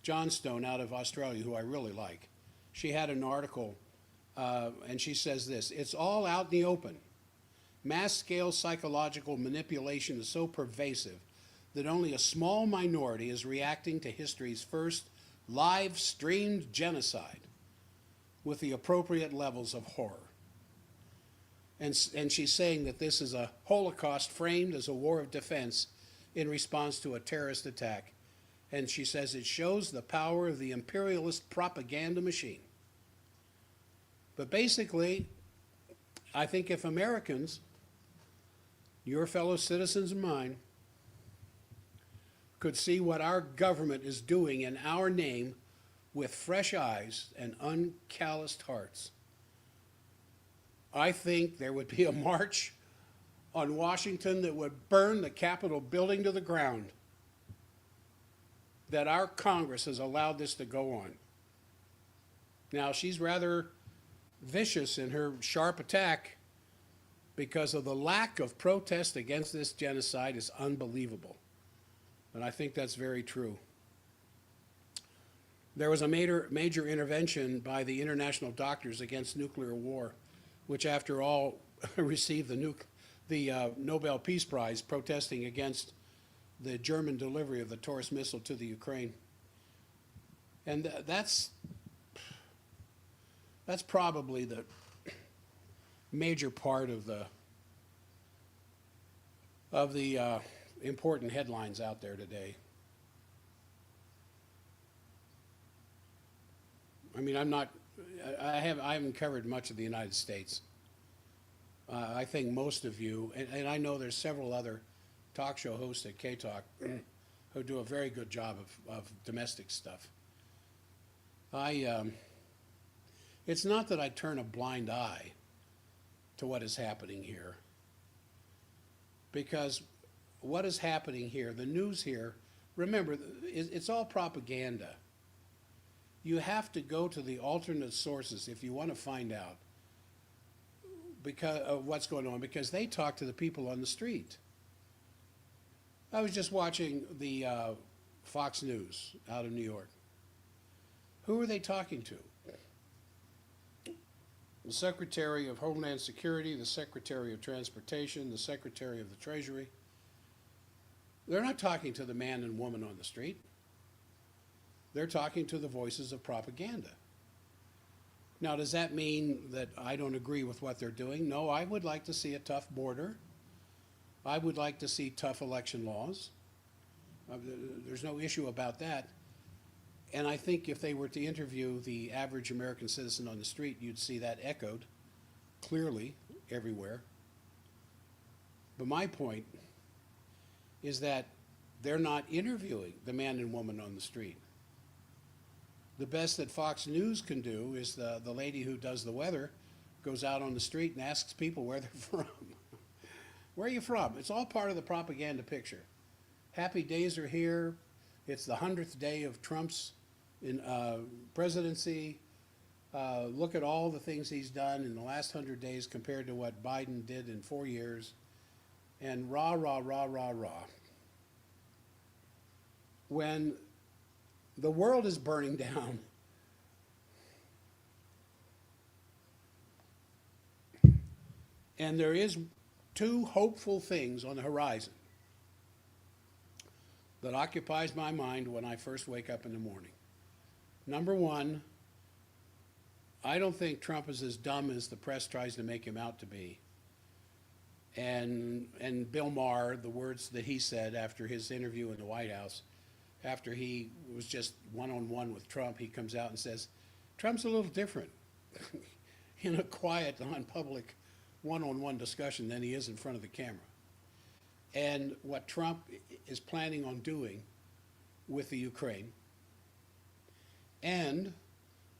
Johnstone out of Australia, who I really like, she had an article, and she says this: "It's all out in the open. Mass-scale psychological manipulation is so pervasive that only a small minority is reacting to history's first live-streamed genocide with the appropriate levels of horror." And she's saying that this is a Holocaust framed as a war of defense in response to a terrorist attack. And she says it shows the power of the imperialist propaganda machine. But basically, I think if Americans, your fellow citizens and mine, could see what our government is doing in our name with fresh eyes and uncalloused hearts, I think there would be a march on Washington that would burn the Capitol building to the ground, that our Congress has allowed this to go on. Now, she's rather vicious in her sharp attack because of the lack of protest against this genocide is unbelievable. And I think that's very true. There was a major intervention by the International Doctors Against Nuclear War, which after all received the Nobel Peace Prize, protesting against the German delivery of the Taurus missile to the Ukraine. And that's probably the major part of the important headlines out there today. I mean, I haven't covered much of the United States. I think most of you, and I know there's several other talk show hosts at K-Talk who do a very good job of domestic stuff. It's not that I turn a blind eye to what is happening here, because what is happening here, the news here, remember, it's all propaganda. You have to go to the alternate sources if you want to find out because of what's going on, because they talk to the people on the street. I was just watching the Fox News out of New York. Who are they talking to? The Secretary of Homeland Security, the Secretary of Transportation, the Secretary of the Treasury. They're not talking to the man and woman on the street. They're talking to the voices of propaganda. Now, does that mean that I don't agree with what they're doing? No, I would like to see a tough border. I would like to see tough election laws. There's no issue about that. And I think if they were to interview the average American citizen on the street, you'd see that echoed clearly everywhere. But my point is that they're not interviewing the man and woman on the street. The best that Fox News can do is the lady who does the weather goes out on the street and asks people where they're from. Where are you from? It's all part of the propaganda picture. Happy days are here. It's the 100th day of Trump's presidency. Look at all the things he's done in the last 100 days compared to what Biden did in 4 years. And rah, rah, rah, rah, rah. When the world is burning down, and there is two hopeful things on the horizon that occupies my mind when I first wake up in the morning. Number one, I don't think Trump is as dumb as the press tries to make him out to be. And Bill Maher, the words that he said after his interview in the White House, after he was just one-on-one with Trump, he comes out and says, Trump's a little different in a quiet, non-public, one-on-one discussion than he is in front of the camera. And what Trump is planning on doing with the Ukraine, and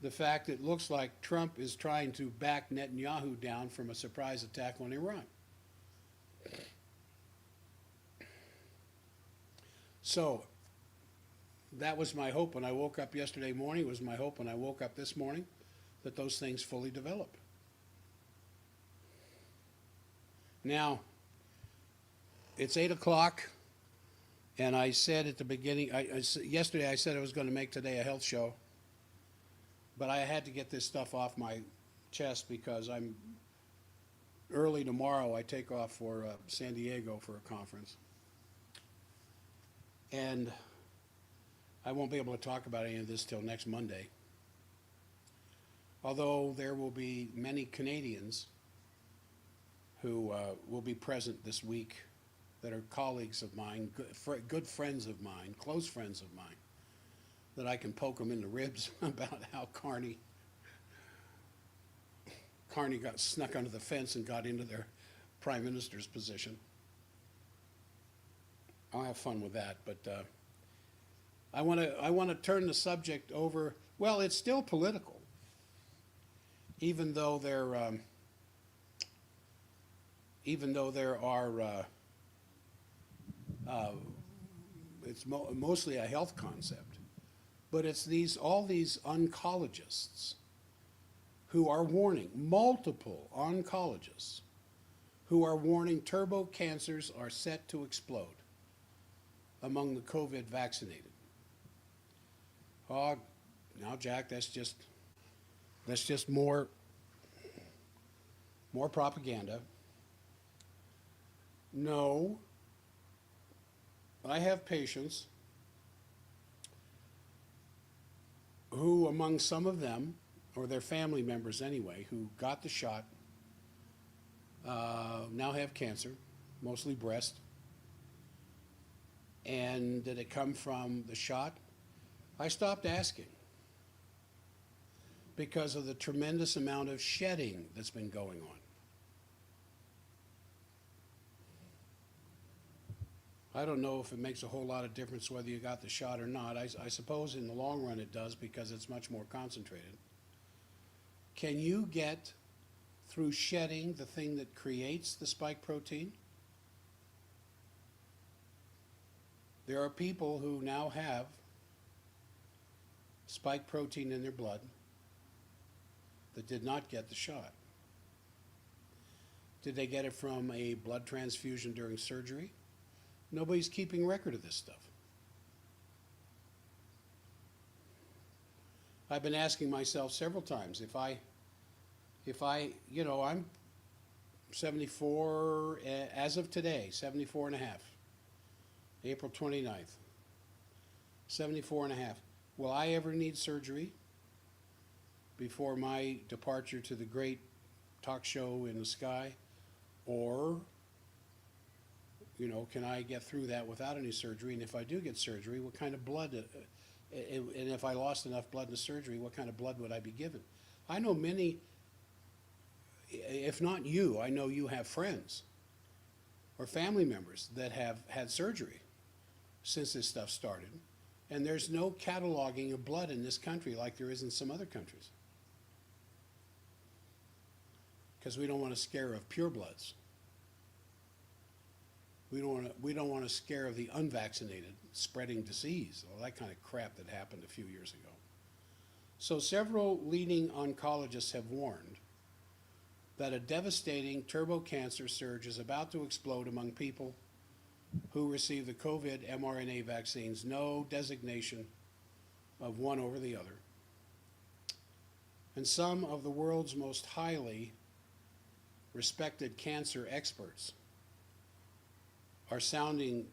the fact that it looks like Trump is trying to back Netanyahu down from a surprise attack on Iran. So that was my hope when I woke up yesterday morning. It was my hope when I woke up this morning that those things fully develop. Now, it's 8 o'clock, and I said at the beginning, yesterday I said I was going to make today a health show, but I had to get this stuff off my chest because early tomorrow I take off for San Diego for a conference. And I won't be able to talk about any of this till next Monday. Although there will be many Canadians who will be present this week that are colleagues of mine, good friends of mine, close friends of mine, that I can poke them in the ribs about how Carney got snuck under the fence and got into their prime minister's position. I'll have fun with that, but I want to turn the subject over. Well, it's still political, even though there are uh, it's mostly a health concept, but it's all these oncologists who are warning, multiple oncologists who are warning turbo cancers are set to explode among the COVID vaccinated. Oh, now Jack, that's just more propaganda. No, I have patients who, among some of them, or their family members anyway, who got the shot, now have cancer, mostly breast. And did it come from the shot? I stopped asking because of the tremendous amount of shedding that's been going on. I don't know if it makes a whole lot of difference whether you got the shot or not. I suppose in the long run it does because it's much more concentrated. Can you get through shedding the thing that creates the spike protein? There are people who now have spike protein in their blood that did not get the shot. Did they get it from a blood transfusion during surgery? Nobody's keeping record of this stuff. I've been asking myself several times if I, I'm 74, as of today, 74 and a half, April 29th, 74 and a half. Will I ever need surgery before my departure to the great talk show in the sky? Or, can I get through that without any surgery? And if I do get surgery, what kind of blood, and if I lost enough blood in the surgery, what kind of blood would I be given? I know many, if not you, I know you have friends or family members that have had surgery since this stuff started. And there's no cataloging of blood in this country like there is in some other countries. Because we don't want to scare of purebloods. We don't want to scare of the unvaccinated spreading disease, all that kind of crap that happened a few years ago. So several leading oncologists have warned that a devastating turbo cancer surge is about to explode among people who receive the COVID mRNA vaccines, no designation of one over the other. And some of the world's most highly respected cancer experts are sounding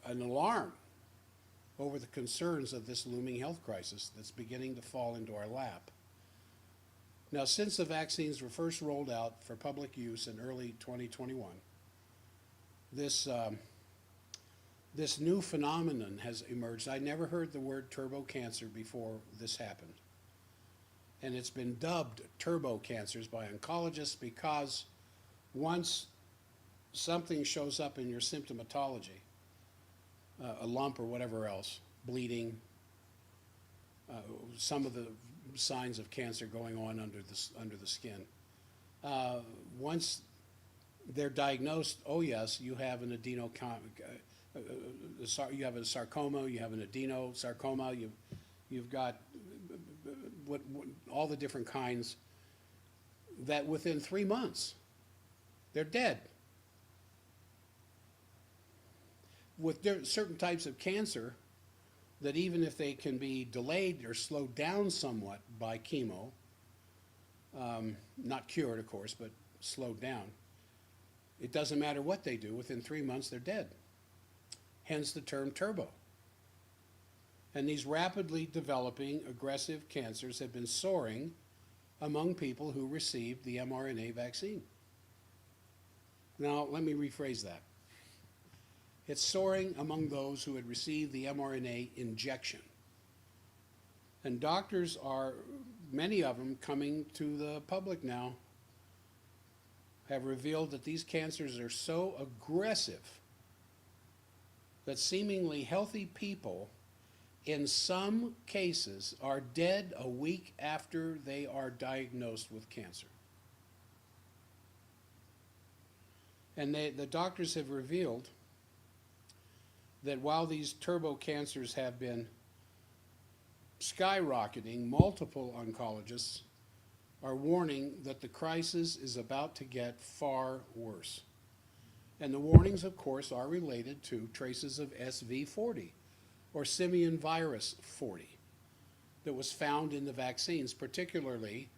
an alarm over the concerns of this looming health crisis that's beginning to fall into our lap. Now, since the vaccines were first rolled out for public use in early 2021, this new phenomenon has emerged. I never heard the word turbo cancer before this happened. And it's been dubbed turbo cancers by oncologists because once something shows up in your symptomatology, a lump or whatever else, bleeding, some of the signs of cancer going on under the skin. Once they're diagnosed, oh yes, you have an you have a sarcoma, you have an adenosarcoma, you've got what all the different kinds, that within 3 months they're dead. With certain types of cancer, that even if they can be delayed or slowed down somewhat by chemo, not cured, of course, but slowed down, it doesn't matter what they do, within 3 months they're dead. Hence the term turbo. And these rapidly developing aggressive cancers have been soaring among people who received the mRNA vaccine. Now, let me rephrase that. It's soaring among those who had received the mRNA injection. And doctors are, many of them coming to the public now, have revealed that these cancers are so aggressive that seemingly healthy people, in some cases, are dead a week after they are diagnosed with cancer. And the doctors have revealed that while these turbo cancers have been skyrocketing, multiple oncologists are warning that the crisis is about to get far worse. And the warnings, of course, are related to traces of SV40, or simian virus 40, that was found in the vaccines, particularly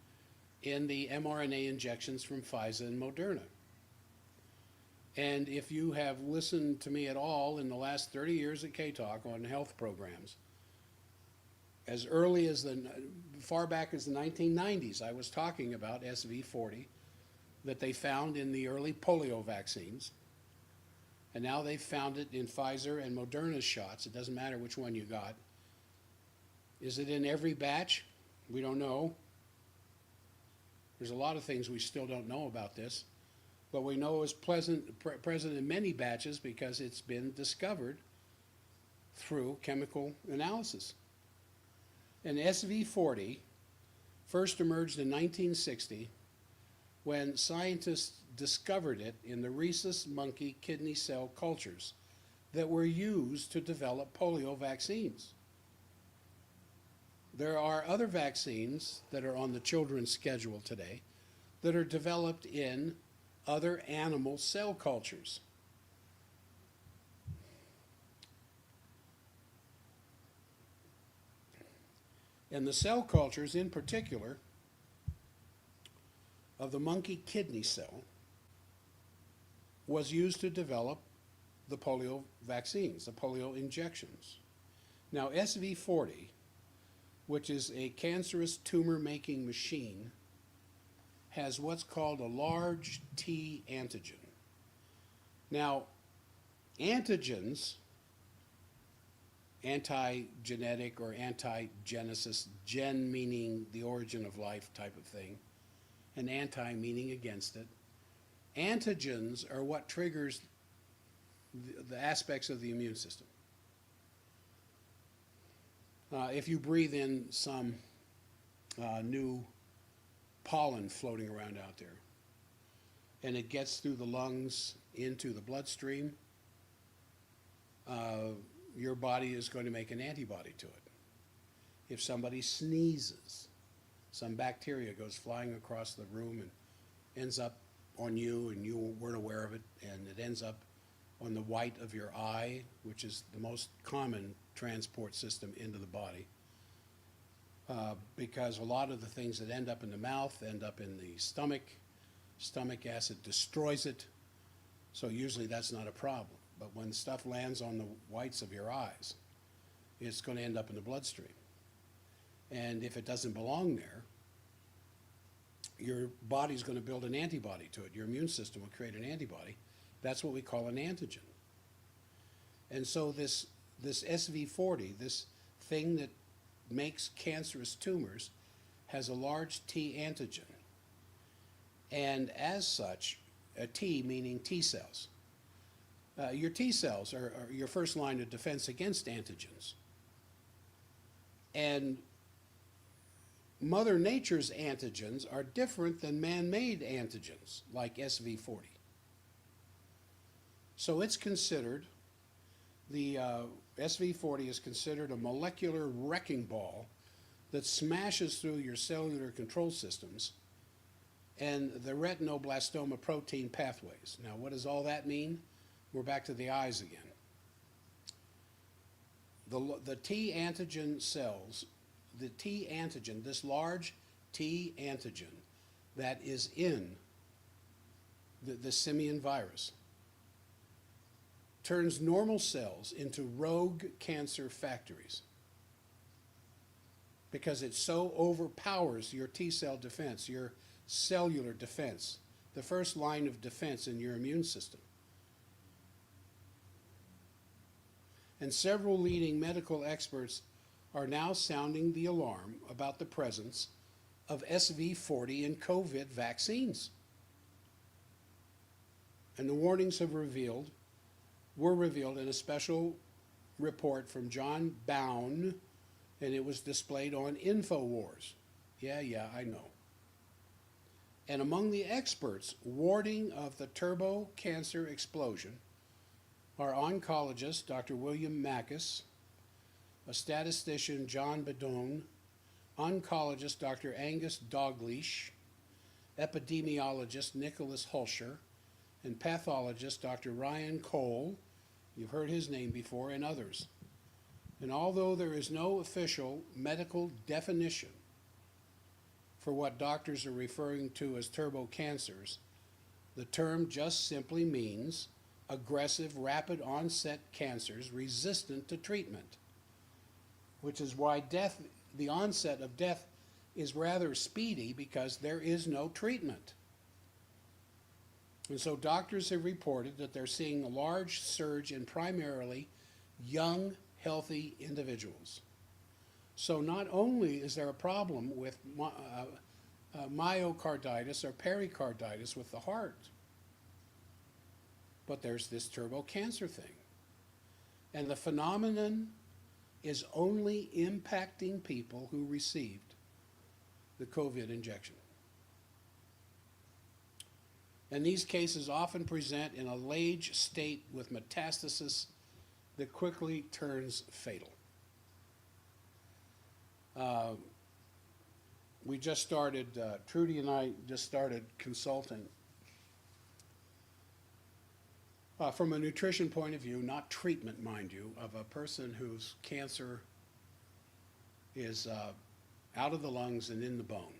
in the mRNA injections from Pfizer and Moderna. And if you have listened to me at all in the last 30 years at K-Talk on health programs, as early as far back as the 1990s, I was talking about SV40 that they found in the early polio vaccines. And now they've found it in Pfizer and Moderna's shots. It doesn't matter which one you got. Is it in every batch? We don't know. There's a lot of things we still don't know about this. But we know it's present in many batches because it's been discovered through chemical analysis. And SV40 first emerged in 1960 when scientists discovered it in the rhesus monkey kidney cell cultures that were used to develop polio vaccines. There are other vaccines that are on the children's schedule today that are developed in other animal cell cultures. And the cell cultures, in particular, of the monkey kidney cell, was used to develop the polio vaccines, the polio injections. Now, SV40, which is a cancerous tumor-making machine, has what's called a large T antigen. Now, antigens, anti-genetic or anti-genesis, gen meaning the origin of life type of thing, and anti meaning against it. Antigens are what triggers the aspects of the immune system. If you breathe in some new pollen floating around out there, and it gets through the lungs into the bloodstream, your body is going to make an antibody to it. If somebody sneezes, some bacteria goes flying across the room and ends up on you, and you weren't aware of it, and it ends up on the white of your eye, which is the most common transport system into the body. Because a lot of the things that end up in the mouth end up in the stomach. Stomach acid destroys it, so usually that's not a problem. But when stuff lands on the whites of your eyes, it's going to end up in the bloodstream. And if it doesn't belong there, your body's going to build an antibody to it. Your immune system will create an antibody. That's what we call an antigen. And so this SV40, this thing that makes cancerous tumors, has a large T antigen. And as such, a T meaning T cells. Your T cells are your first line of defense against antigens. And Mother Nature's antigens are different than man-made antigens like SV40. So it's considered, the SV40 is considered a molecular wrecking ball that smashes through your cellular control systems and the retinoblastoma protein pathways. Now, what does all that mean? We're back to the eyes again. The T antigen cells, the T antigen, this large T antigen that is in the simian virus, turns normal cells into rogue cancer factories because it so overpowers your T cell defense, your cellular defense, the first line of defense in your immune system. And several leading medical experts are now sounding the alarm about the presence of SV40 in COVID vaccines. And the warnings have revealed were revealed in a special report from John Bown, and it was displayed on InfoWars. Yeah, I know. And among the experts warning of the turbo cancer explosion are oncologist Dr. William Mackis, a statistician John Bedone, oncologist Dr. Angus Dalgleish, epidemiologist Nicholas Hulsher, and pathologist Dr. Ryan Cole, you've heard his name before, and others. And although there is no official medical definition for what doctors are referring to as turbo cancers, the term just simply means aggressive, rapid onset cancers resistant to treatment, which is why the onset of death is rather speedy because there is no treatment. And so doctors have reported that they're seeing a large surge in primarily young, healthy individuals. So not only is there a problem with myocarditis or pericarditis with the heart, but there's this turbo cancer thing. And the phenomenon is only impacting people who received the COVID injection. And these cases often present in a late state with metastasis that quickly turns fatal. We just started, Trudy and I just started consulting from a nutrition point of view, not treatment, mind you, of a person whose cancer is out of the lungs and in the bone,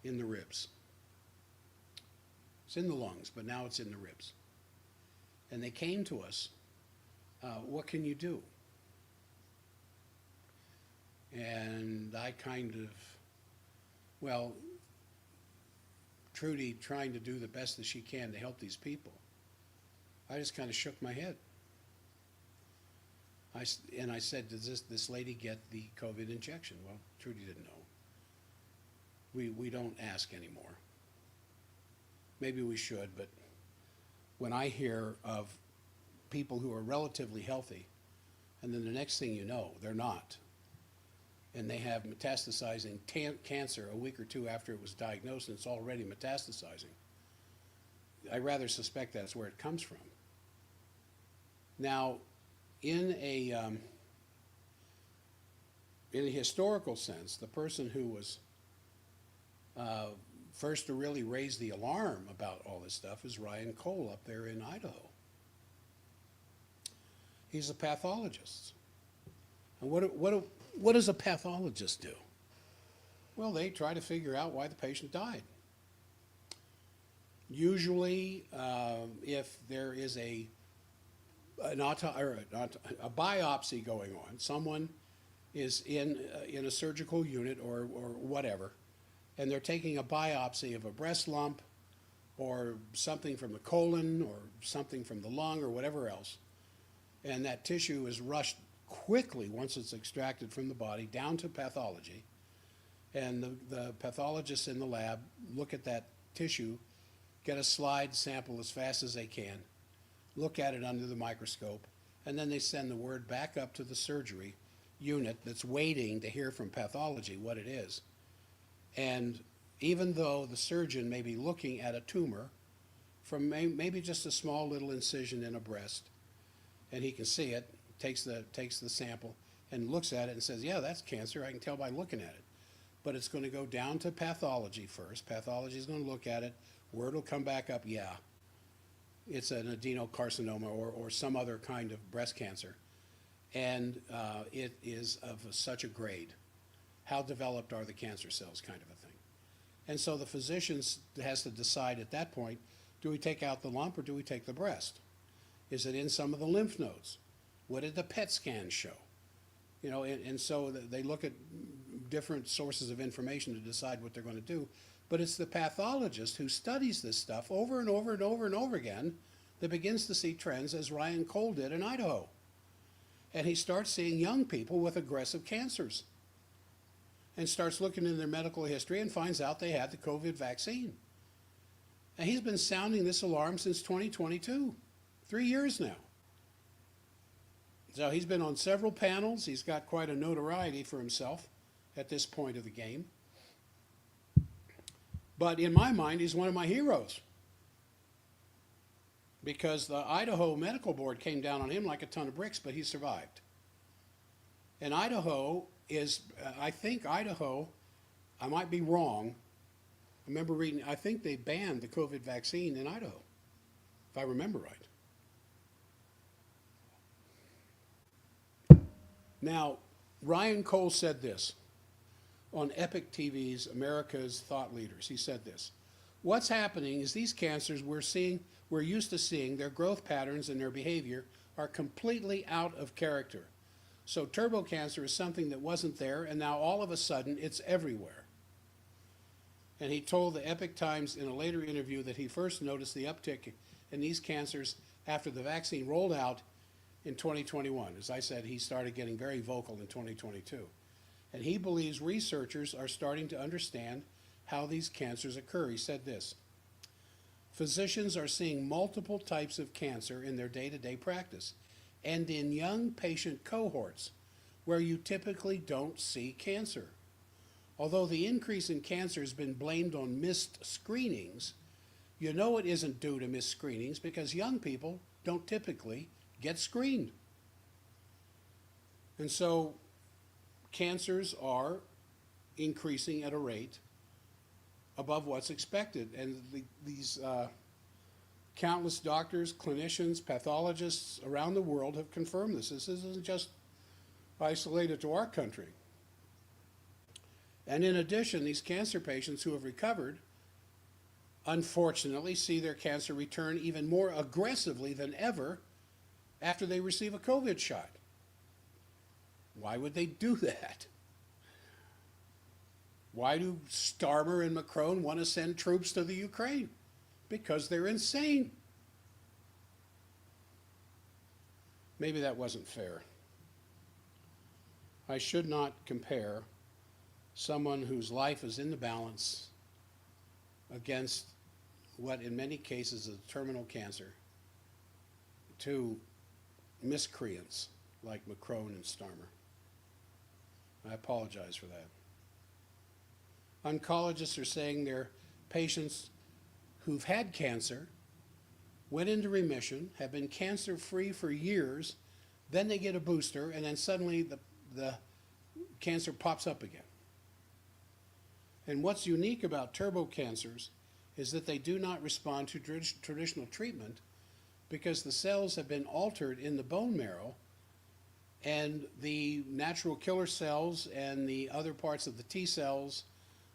in the ribs. It's in the lungs, but now it's in the ribs. And they came to us, what can you do? And I kind of, well, Trudy trying to do the best that she can to help these people, I just kind of shook my head. I said, does this lady get the COVID injection? Well, Trudy didn't know. We don't ask anymore. Maybe we should, but when I hear of people who are relatively healthy, and then the next thing you know, they're not, and they have metastasizing cancer a week or two after it was diagnosed, and it's already metastasizing, I rather suspect that's where it comes from. Now, in a historical sense, the person who was first to really raise the alarm about all this stuff is Ryan Cole up there in Idaho. He's a pathologist. And what does a pathologist do? Well, they try to figure out why the patient died. Usually, if there is a biopsy going on, someone is in a surgical unit or whatever, and they're taking a biopsy of a breast lump or something from the colon or something from the lung or whatever else, and that tissue is rushed quickly once it's extracted from the body down to pathology, and the pathologists in the lab look at that tissue, get a slide sample as fast as they can, look at it under the microscope, and then they send the word back up to the surgery unit that's waiting to hear from pathology what it is. And even though the surgeon may be looking at a tumor from maybe just a small little incision in a breast, and he can see it, takes the sample and looks at it and says, yeah, that's cancer, I can tell by looking at it. But it's going to go down to pathology first. Pathology is going to look at it, word will come back up, yeah, it's an adenocarcinoma or some other kind of breast cancer. And it is of such a grade. How developed are the cancer cells, kind of a thing. And so the physician has to decide at that point, do we take out the lump or do we take the breast? Is it in some of the lymph nodes? What did the PET scan show? You know, and so they look at different sources of information to decide what they're going to do. But it's the pathologist who studies this stuff over and over and over and over again that begins to see trends, as Ryan Cole did in Idaho. And he starts seeing young people with aggressive cancers and starts looking in their medical history and finds out they had the COVID vaccine. And he's been sounding this alarm since 2022. 3 years now. So he's been on several panels. He's got quite a notoriety for himself at this point of the game. But in my mind, he's one of my heroes, because the Idaho Medical Board came down on him like a ton of bricks, but he survived. And Idaho is, I think Idaho, I might be wrong, I remember reading, I think they banned the COVID vaccine in Idaho, if I remember right. Now, Ryan Cole said this on Epic TV's America's Thought Leaders. He said this: what's happening is these cancers we're used to seeing, their growth patterns and their behavior are completely out of character. So turbo cancer is something that wasn't there, and now all of a sudden it's everywhere. And he told the Epic Times in a later interview that he first noticed the uptick in these cancers after the vaccine rolled out in 2021. As I said, he started getting very vocal in 2022. And he believes researchers are starting to understand how these cancers occur. He said this: physicians are seeing multiple types of cancer in their day-to-day practice and in young patient cohorts where you typically don't see cancer. Although the increase in cancer has been blamed on missed screenings, you know it isn't due to missed screenings because young people don't typically get screened. And so cancers are increasing at a rate above what's expected. And these countless doctors, clinicians, pathologists around the world have confirmed this. This isn't just isolated to our country. And in addition, these cancer patients who have recovered, unfortunately, see their cancer return even more aggressively than ever after they receive a COVID shot. Why would they do that? Why do Starmer and Macron want to send troops to the Ukraine? Because they're insane. Maybe that wasn't fair. I should not compare someone whose life is in the balance against what in many cases is terminal cancer to miscreants like Macron and Starmer. I apologize for that. Oncologists are saying their patients who've had cancer, went into remission, have been cancer-free for years, then they get a booster, and then suddenly the cancer pops up again. And what's unique about turbo cancers is that they do not respond to traditional treatment because the cells have been altered in the bone marrow, and the natural killer cells and the other parts of the T cells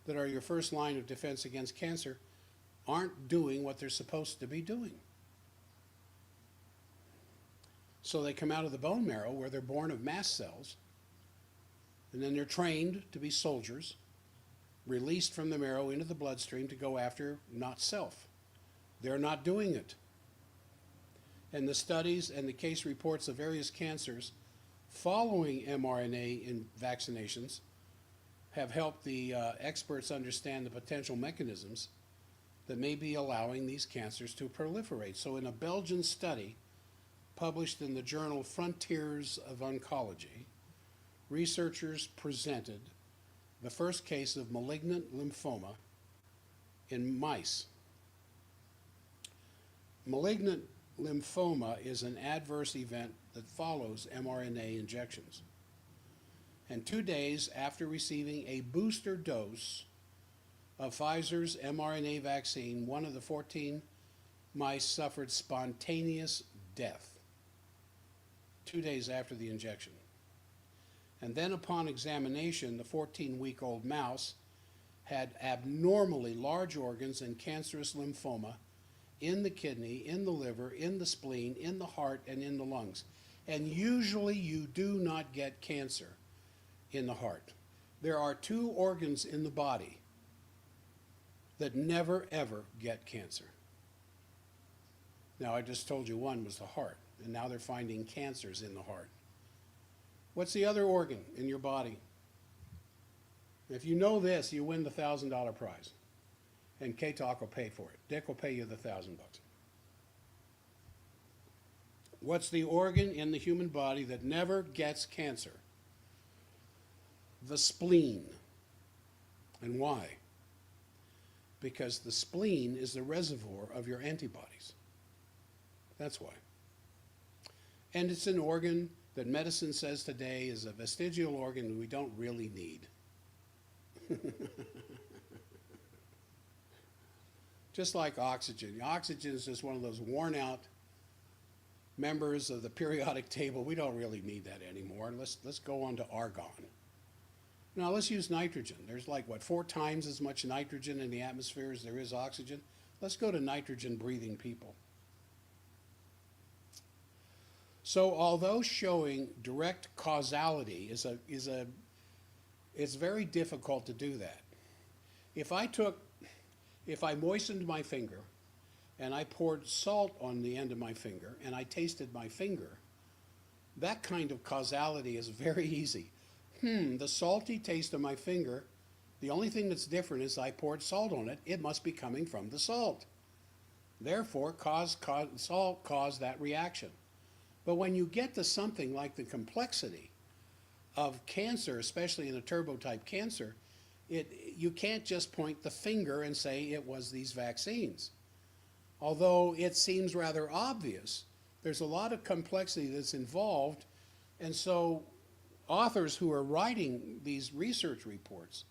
that are your first line of defense against cancer aren't doing what they're supposed to be doing. So they come out of the bone marrow where they're born of mast cells, and then they're trained to be soldiers, released from the marrow into the bloodstream to go after not self. They're not doing it. And the studies and the case reports of various cancers following mRNA in vaccinations have helped the experts understand the potential mechanisms that may be allowing these cancers to proliferate. So in a Belgian study published in the journal Frontiers of Oncology, researchers presented the first case of malignant lymphoma in mice. Malignant lymphoma is an adverse event that follows mRNA injections. And 2 days after receiving a booster dose of Pfizer's mRNA vaccine, one of the 14 mice suffered spontaneous death 2 days after the injection. And then upon examination, the 14-week-old mouse had abnormally large organs and cancerous lymphoma in the kidney, in the liver, in the spleen, in the heart, and in the lungs. And usually you do not get cancer in the heart. There are 2 organs in the body that never ever get cancer. Now I just told you one was the heart, and now they're finding cancers in the heart. What's the other organ in your body? If you know this, you win the $1,000 prize. And K-Talk will pay for it. Dick will pay you the $1,000. What's the organ in the human body that never gets cancer? The spleen. And why? Because the spleen is the reservoir of your antibodies. That's why. And it's an organ that medicine says today is a vestigial organ that we don't really need. Just like oxygen. Oxygen is just one of those worn out members of the periodic table. We don't really need that anymore. Let's go on to argon. Now let's use nitrogen. There's like, what, 4 times as much nitrogen in the atmosphere as there is oxygen? Let's go to nitrogen-breathing people. So although showing direct causality it's very difficult to do that. If I moistened my finger and I poured salt on the end of my finger and I tasted my finger, that kind of causality is very easy. The salty taste of my finger, the only thing that's different is I poured salt on it. It must be coming from the salt. Therefore, salt caused that reaction. But when you get to something like the complexity of cancer, especially in a turbo-type cancer, you can't just point the finger and say it was these vaccines. Although it seems rather obvious, there's a lot of complexity that's involved, and so authors who are writing these research reports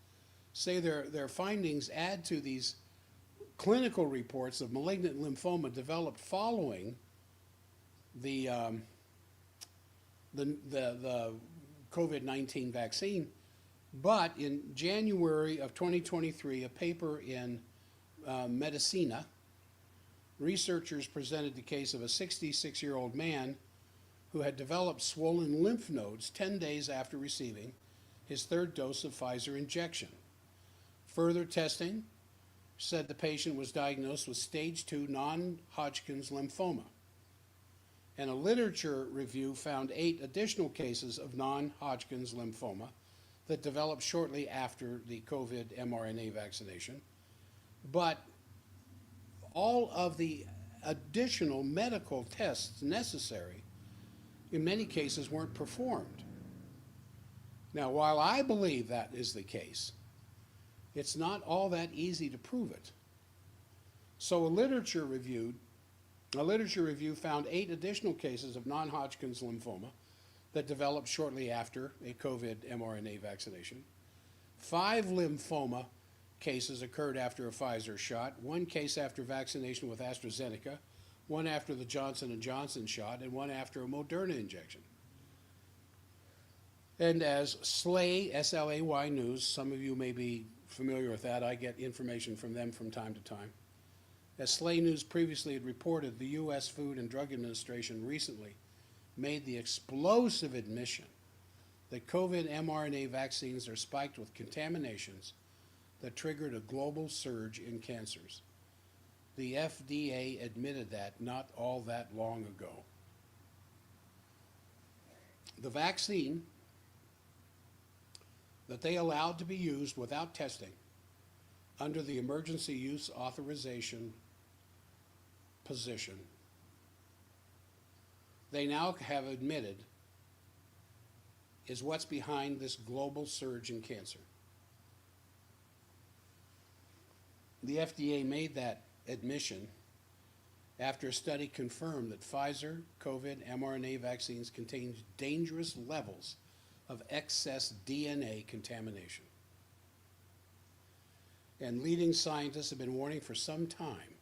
say their findings add to these clinical reports of malignant lymphoma developed following the COVID-19 vaccine. But in January of 2023, a paper in Medicina, researchers presented the case of a 66-year-old man who had developed swollen lymph nodes 10 days after receiving his 3rd dose of Pfizer injection. Further testing said the patient was diagnosed with stage 2 non-Hodgkin's lymphoma. And a literature review found 8 additional cases of non-Hodgkin's lymphoma that developed shortly after the COVID mRNA vaccination. But all of the additional medical tests necessary in many cases weren't performed. Now, while I believe that is the case, it's not all that easy to prove it. So a literature review found 8 additional cases of non-Hodgkin's lymphoma that developed shortly after a COVID mRNA vaccination. 5 lymphoma cases occurred after a Pfizer shot, 1 case after vaccination with AstraZeneca, 1 after the Johnson & Johnson shot, and 1 after a Moderna injection. And as SLAY, S-L-A-Y News, some of you may be familiar with that, I get information from them from time to time. As SLAY News previously had reported, the U.S. Food and Drug Administration recently made the explosive admission that COVID mRNA vaccines are spiked with contaminations that triggered a global surge in cancers. The FDA admitted that not all that long ago. The vaccine that they allowed to be used without testing under the emergency use authorization position, they now have admitted is what's behind this global surge in cancer. The FDA made that admission after a study confirmed that Pfizer COVID mRNA vaccines contain dangerous levels of excess DNA contamination. And leading scientists have been warning for some time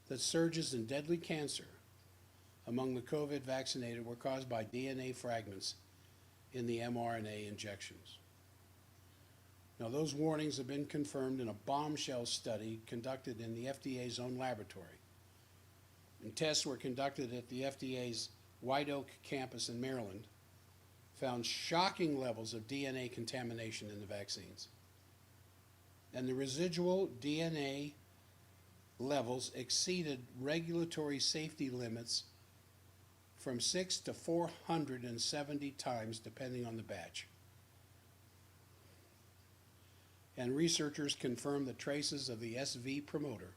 that surges in deadly cancer among the COVID vaccinated were caused by DNA fragments in the mRNA injections. Now, those warnings have been confirmed in a bombshell study conducted in the FDA's own laboratory. And tests were conducted at the FDA's White Oak campus in Maryland, found shocking levels of DNA contamination in the vaccines. And the residual DNA levels exceeded regulatory safety limits from 6 to 470 times, depending on the batch. And researchers confirmed that traces of the SV promoter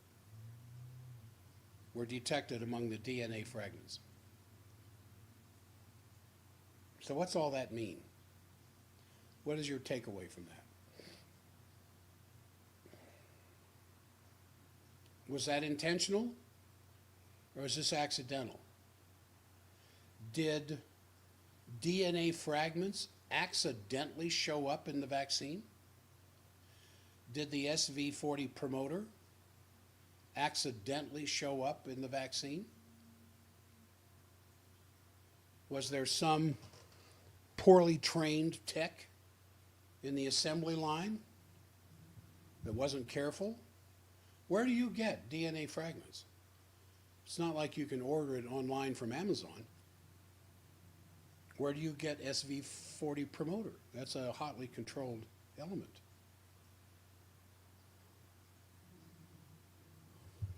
were detected among the DNA fragments. So what's all that mean? What is your takeaway from that? Was that intentional or is this accidental? Did DNA fragments accidentally show up in the vaccine? Did the SV40 promoter accidentally show up in the vaccine? Was there some poorly trained tech in the assembly line that wasn't careful? Where do you get DNA fragments? It's not like you can order it online from Amazon. Where do you get SV40 promoter? That's a hotly controlled element.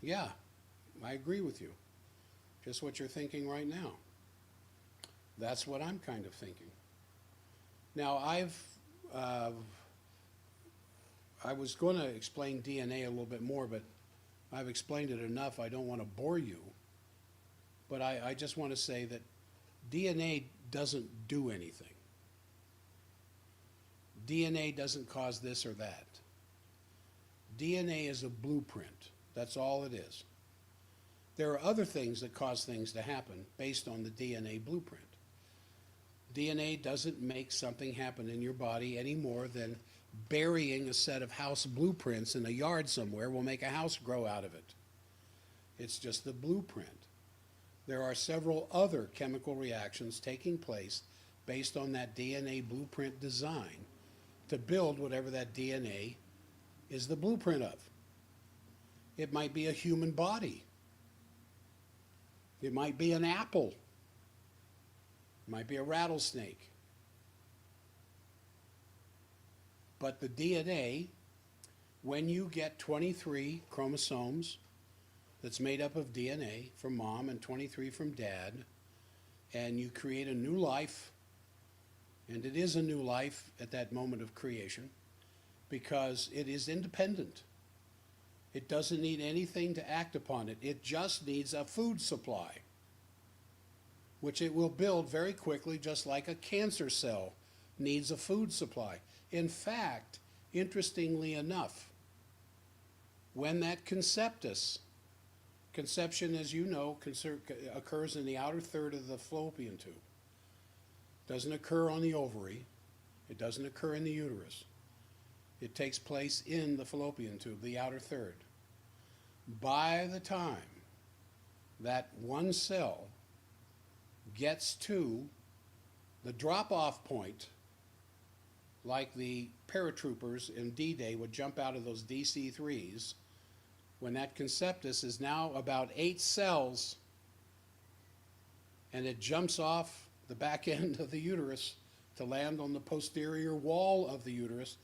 Yeah, I agree with you. Just what you're thinking right now. That's what I'm kind of thinking. Now, I was going to explain DNA a little bit more, but I've explained it enough. I don't want to bore you. But I just want to say that DNA doesn't do anything. DNA doesn't cause this or that. DNA is a blueprint. That's all it is. There are other things that cause things to happen based on the DNA blueprint. DNA doesn't make something happen in your body any more than burying a set of house blueprints in a yard somewhere will make a house grow out of it. It's just the blueprint. There are several other chemical reactions taking place based on that DNA blueprint design to build whatever that DNA is the blueprint of. It might be a human body. It might be an apple. It might be a rattlesnake. But the DNA, when you get 23 chromosomes that's made up of DNA from mom and 23 from dad, and you create a new life, and it is a new life at that moment of creation because it is independent. It doesn't need anything to act upon it. It just needs a food supply, which it will build very quickly, just like a cancer cell needs a food supply. In fact, interestingly enough, when that conception, as you know, occurs in the outer third of the fallopian tube, doesn't occur on the ovary, it doesn't occur in the uterus. It takes place in the fallopian tube, the outer third. By the time that one cell gets to the drop-off point, like the paratroopers in D-Day would jump out of those DC-3s, when that conceptus is now about 8 cells and it jumps off the back end of the uterus to land on the posterior wall of the uterus,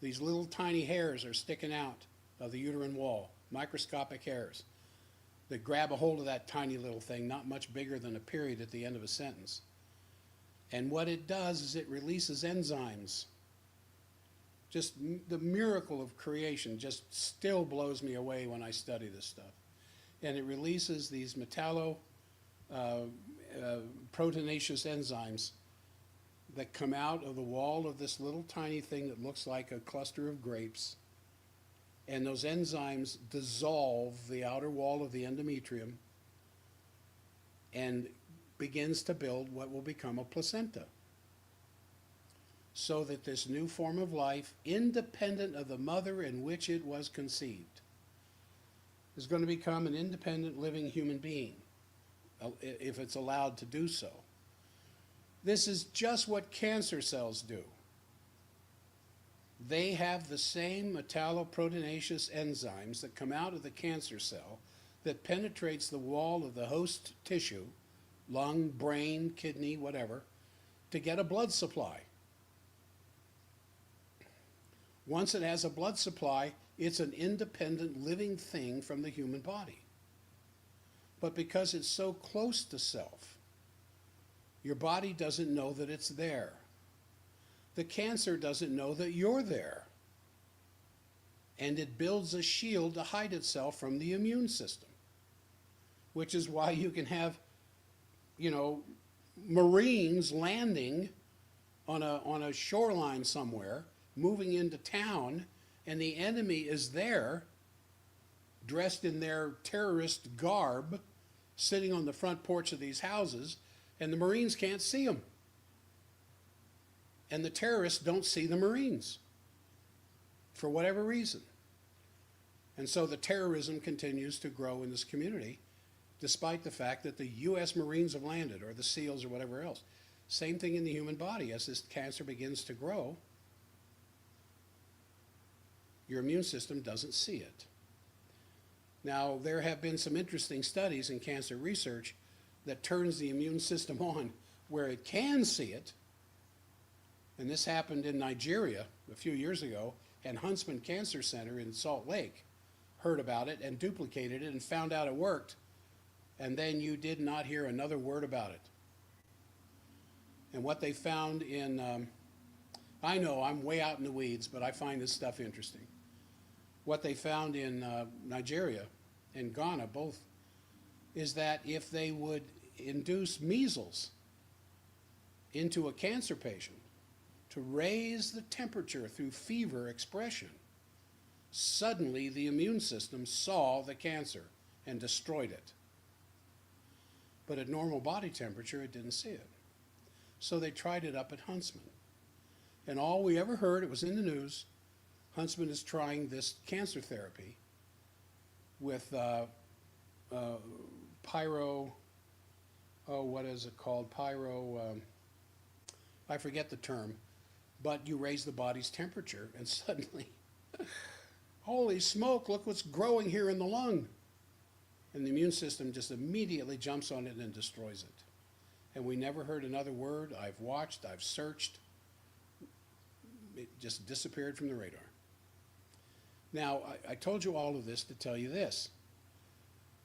these little tiny hairs are sticking out of the uterine wall, microscopic hairs that grab a hold of that tiny little thing, not much bigger than a period at the end of a sentence. And what it does is it releases enzymes. Just the miracle of creation just still blows me away when I study this stuff. And it releases these proteinaceous enzymes that come out of the wall of this little tiny thing that looks like a cluster of grapes. And those enzymes dissolve the outer wall of the endometrium and begins to build what will become a placenta. So that this new form of life, independent of the mother in which it was conceived, is going to become an independent living human being, if it's allowed to do so. This is just what cancer cells do. They have the same metalloproteinaceous enzymes that come out of the cancer cell that penetrates the wall of the host tissue, lung, brain, kidney, whatever, to get a blood supply. Once it has a blood supply, it's an independent living thing from the human body. But because it's so close to self, your body doesn't know that it's there. The cancer doesn't know that you're there. And it builds a shield to hide itself from the immune system, which is why you can have, Marines landing on a shoreline somewhere, moving into town, and the enemy is there, dressed in their terrorist garb, sitting on the front porch of these houses, and the Marines can't see them. And the terrorists don't see the Marines for whatever reason. And so the terrorism continues to grow in this community, despite the fact that the U.S. Marines have landed, or the SEALs, or whatever else. Same thing in the human body. As this cancer begins to grow, your immune system doesn't see it. Now, there have been some interesting studies in cancer research that turns the immune system on where it can see it. And this happened in Nigeria a few years ago, and Huntsman Cancer Center in Salt Lake heard about it and duplicated it and found out it worked. And then you did not hear another word about it. And what they found in, I know I'm way out in the weeds, but I find this stuff interesting. What they found in Nigeria and Ghana both is that if they would induce measles into a cancer patient to raise the temperature through fever expression, suddenly the immune system saw the cancer and destroyed it. But at normal body temperature, it didn't see it. So they tried it up at Huntsman. And all we ever heard, it was in the news, Huntsman is trying this cancer therapy with what is it called? I forget the term, but you raise the body's temperature and suddenly, holy smoke, look what's growing here in the lung. And the immune system just immediately jumps on it and destroys it. And we never heard another word. I've watched, I've searched. It just disappeared from the radar. Now, I told you all of this to tell you this.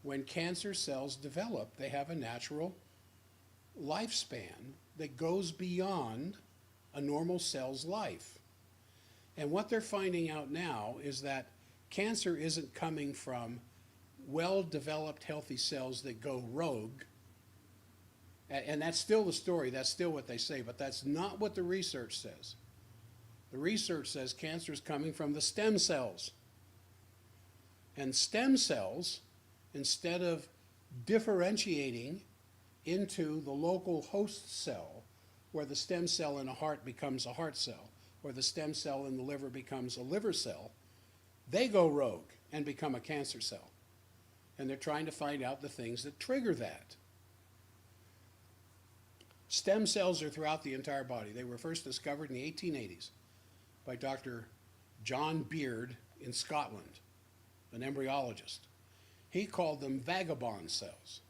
When cancer cells develop, they have a natural lifespan that goes beyond a normal cell's life. And what they're finding out now is that cancer isn't coming from well-developed, healthy cells that go rogue. And that's still the story, that's still what they say, but that's not what the research says. The research says cancer is coming from the stem cells. And stem cells, instead of differentiating into the local host cell, where the stem cell in a heart becomes a heart cell, or the stem cell in the liver becomes a liver cell, they go rogue and become a cancer cell. And they're trying to find out the things that trigger that. Stem cells are throughout the entire body. They were first discovered in the 1880s by Dr. John Beard in Scotland, an embryologist. He called them vagabond cells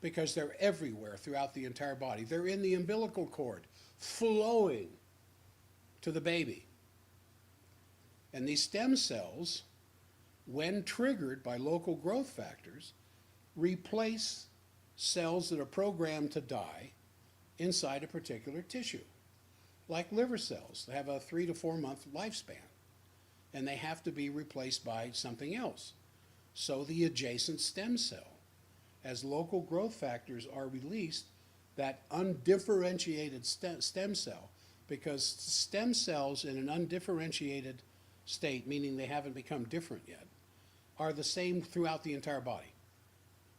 because they're everywhere throughout the entire body. They're in the umbilical cord, flowing to the baby. And these stem cells, when triggered by local growth factors, replace cells that are programmed to die inside a particular tissue, like liver cells. They have a 3 to 4 month lifespan, and they have to be replaced by something else. So the adjacent stem cell, as local growth factors are released, that undifferentiated stem cell, because stem cells in an undifferentiated state, meaning they haven't become different yet, are the same throughout the entire body.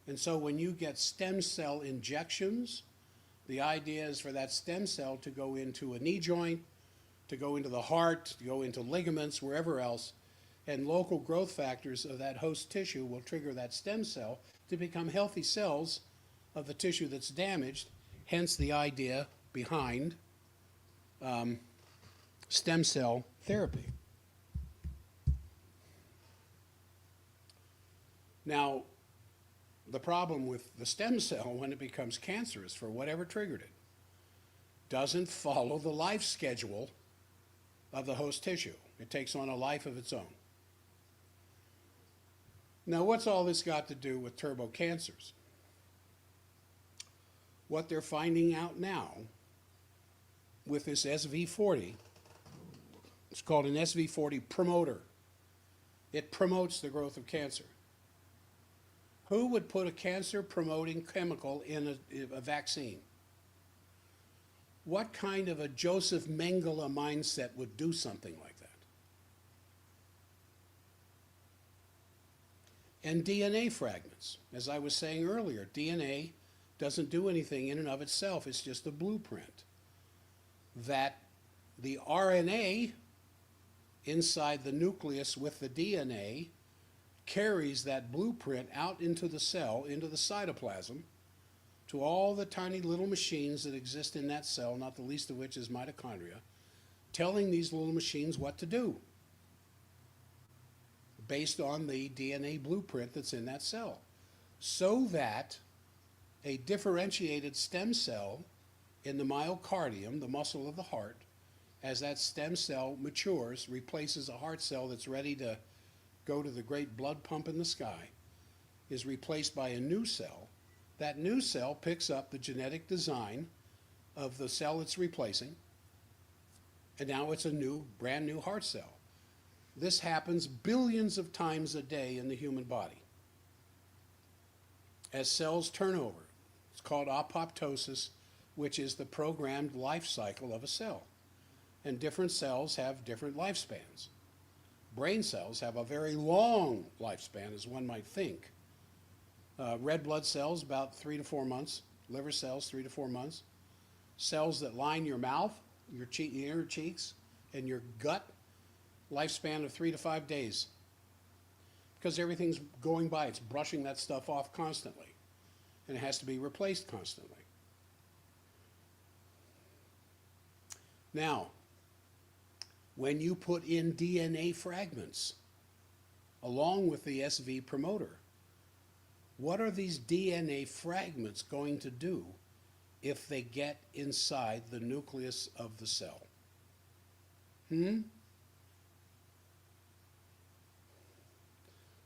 And so when you get stem cell injections, the idea is for that stem cell to go into a knee joint, to go into the heart, to go into ligaments, wherever else, and local growth factors of that host tissue will trigger that stem cell to become healthy cells of the tissue that's damaged, hence the idea behind stem cell therapy. Now, the problem with the stem cell when it becomes cancerous, for whatever triggered it, doesn't follow the life schedule of the host tissue. It takes on a life of its own. Now, what's all this got to do with turbo cancers? What they're finding out now with this SV40, it's called an SV40 promoter. It promotes the growth of cancer. Who would put a cancer-promoting chemical in a vaccine? What kind of a Joseph Mengele mindset would do something like that? And DNA fragments. As I was saying earlier, DNA doesn't do anything in and of itself. It's just a blueprint. That the RNA inside the nucleus with the DNA carries that blueprint out into the cell, into the cytoplasm, to all the tiny little machines that exist in that cell, not the least of which is mitochondria, telling these little machines what to do based on the DNA blueprint that's in that cell. So that a differentiated stem cell in the myocardium, the muscle of the heart, as that stem cell matures, replaces a heart cell that's ready to go to the great blood pump in the sky, is replaced by a new cell. That new cell picks up the genetic design of the cell it's replacing, and now it's a new, brand new heart cell. This happens billions of times a day in the human body. As cells turn over, it's called apoptosis, which is the programmed life cycle of a cell. And different cells have different lifespans. Brain cells have a very long lifespan, as one might think. Red blood cells, about 3 to 4 months. Liver cells, 3 to 4 months. Cells that line your mouth, your inner cheeks, and your gut, lifespan of 3 to 5 days. Because everything's going by, it's brushing that stuff off constantly. And it has to be replaced constantly. Now, when you put in DNA fragments along with the SV promoter, what are these DNA fragments going to do if they get inside the nucleus of the cell?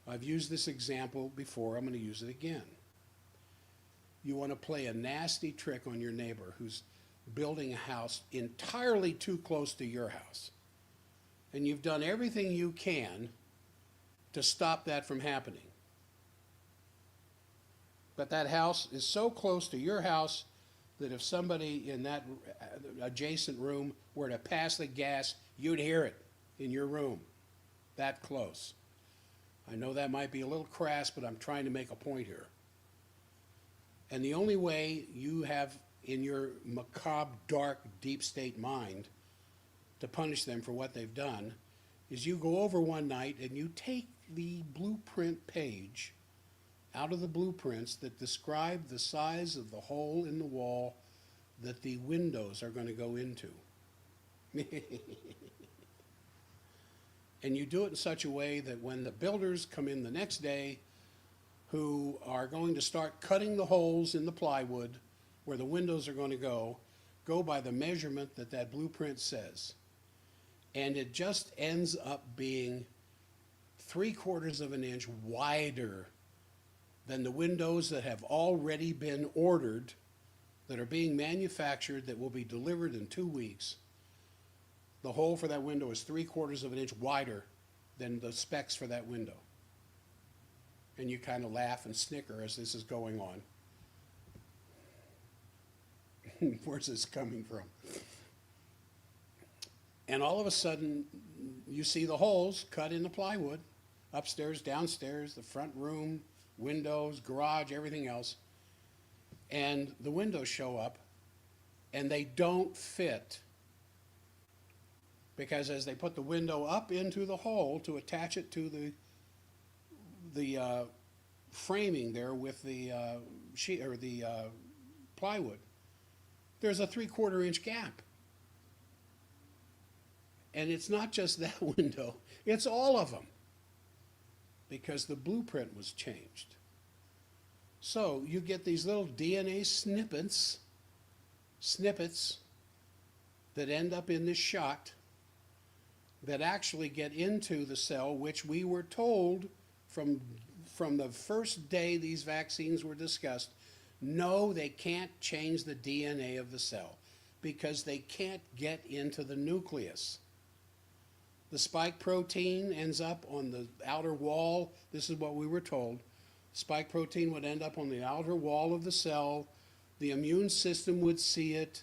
I've used this example before. I'm going to use it again. You want to play a nasty trick on your neighbor who's building a house entirely too close to your house. And you've done everything you can to stop that from happening. But that house is so close to your house that if somebody in that adjacent room were to pass the gas, you'd hear it in your room. That close. I know that might be a little crass, but I'm trying to make a point here. And the only way you have in your macabre, dark, deep state mind to punish them for what they've done is you go over one night and you take the blueprint page out of the blueprints that describe the size of the hole in the wall that the windows are going to go into. And you do it in such a way that when the builders come in the next day who are going to start cutting the holes in the plywood where the windows are going to go by the measurement that that blueprint says. And it just ends up being 3/4 of an inch wider than the windows that have already been ordered, that are being manufactured, that will be delivered in 2 weeks. The hole for that window is 3/4 of an inch wider than the specs for that window. And you kind of laugh and snicker as this is going on. Where's this coming from? And all of a sudden, you see the holes cut in the plywood, upstairs, downstairs, the front room, windows, garage, everything else. And the windows show up, and they don't fit. Because as they put the window up into the hole to attach it to the framing there with the sheet or the plywood, there's a 3/4 inch gap. And it's not just that window, it's all of them, because the blueprint was changed. So you get these little DNA snippets that end up in this shot that actually get into the cell, which we were told from the first day these vaccines were discussed, no, they can't change the DNA of the cell because they can't get into the nucleus. The spike protein ends up on the outer wall. This is what we were told. Spike protein would end up on the outer wall of the cell. The immune system would see it.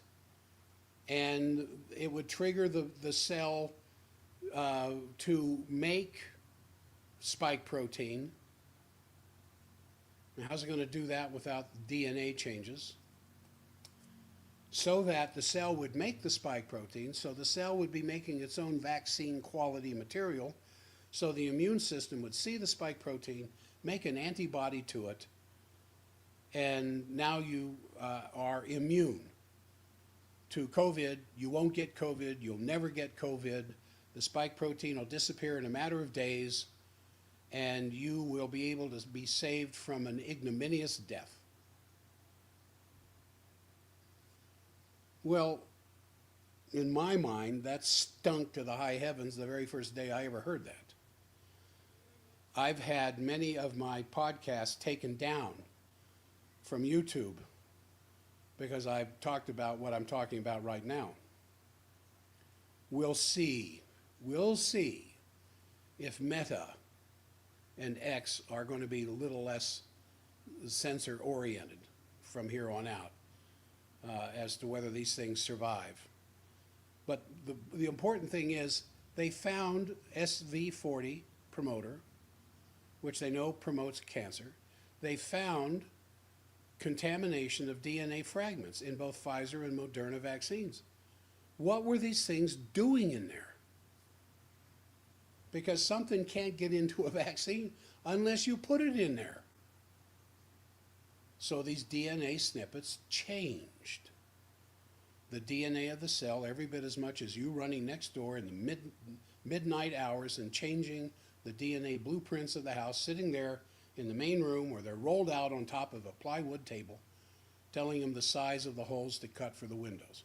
and it would trigger the cell to make spike protein. Now, how's it going to do that without DNA changes? So that the cell would make the spike protein, so the cell would be making its own vaccine quality material, so the immune system would see the spike protein, make an antibody to it, and now you are immune to COVID. You won't get COVID, you'll never get COVID. The spike protein will disappear in a matter of days, and you will be able to be saved from an ignominious death. Well, in my mind, that stunk to the high heavens the very first day I ever heard that. I've had many of my podcasts taken down from YouTube because I've talked about what I'm talking about right now. We'll see if Meta and X are going to be a little less censor-oriented from here on out. As to whether these things survive. But the important thing is they found SV40 promoter, which they know promotes cancer. They found contamination of DNA fragments in both Pfizer and Moderna vaccines. What were these things doing in there? Because something can't get into a vaccine unless you put it in there. So these DNA snippets changed the DNA of the cell every bit as much as you running next door in the midnight hours and changing the DNA blueprints of the house, sitting there in the main room where they're rolled out on top of a plywood table, telling them the size of the holes to cut for the windows.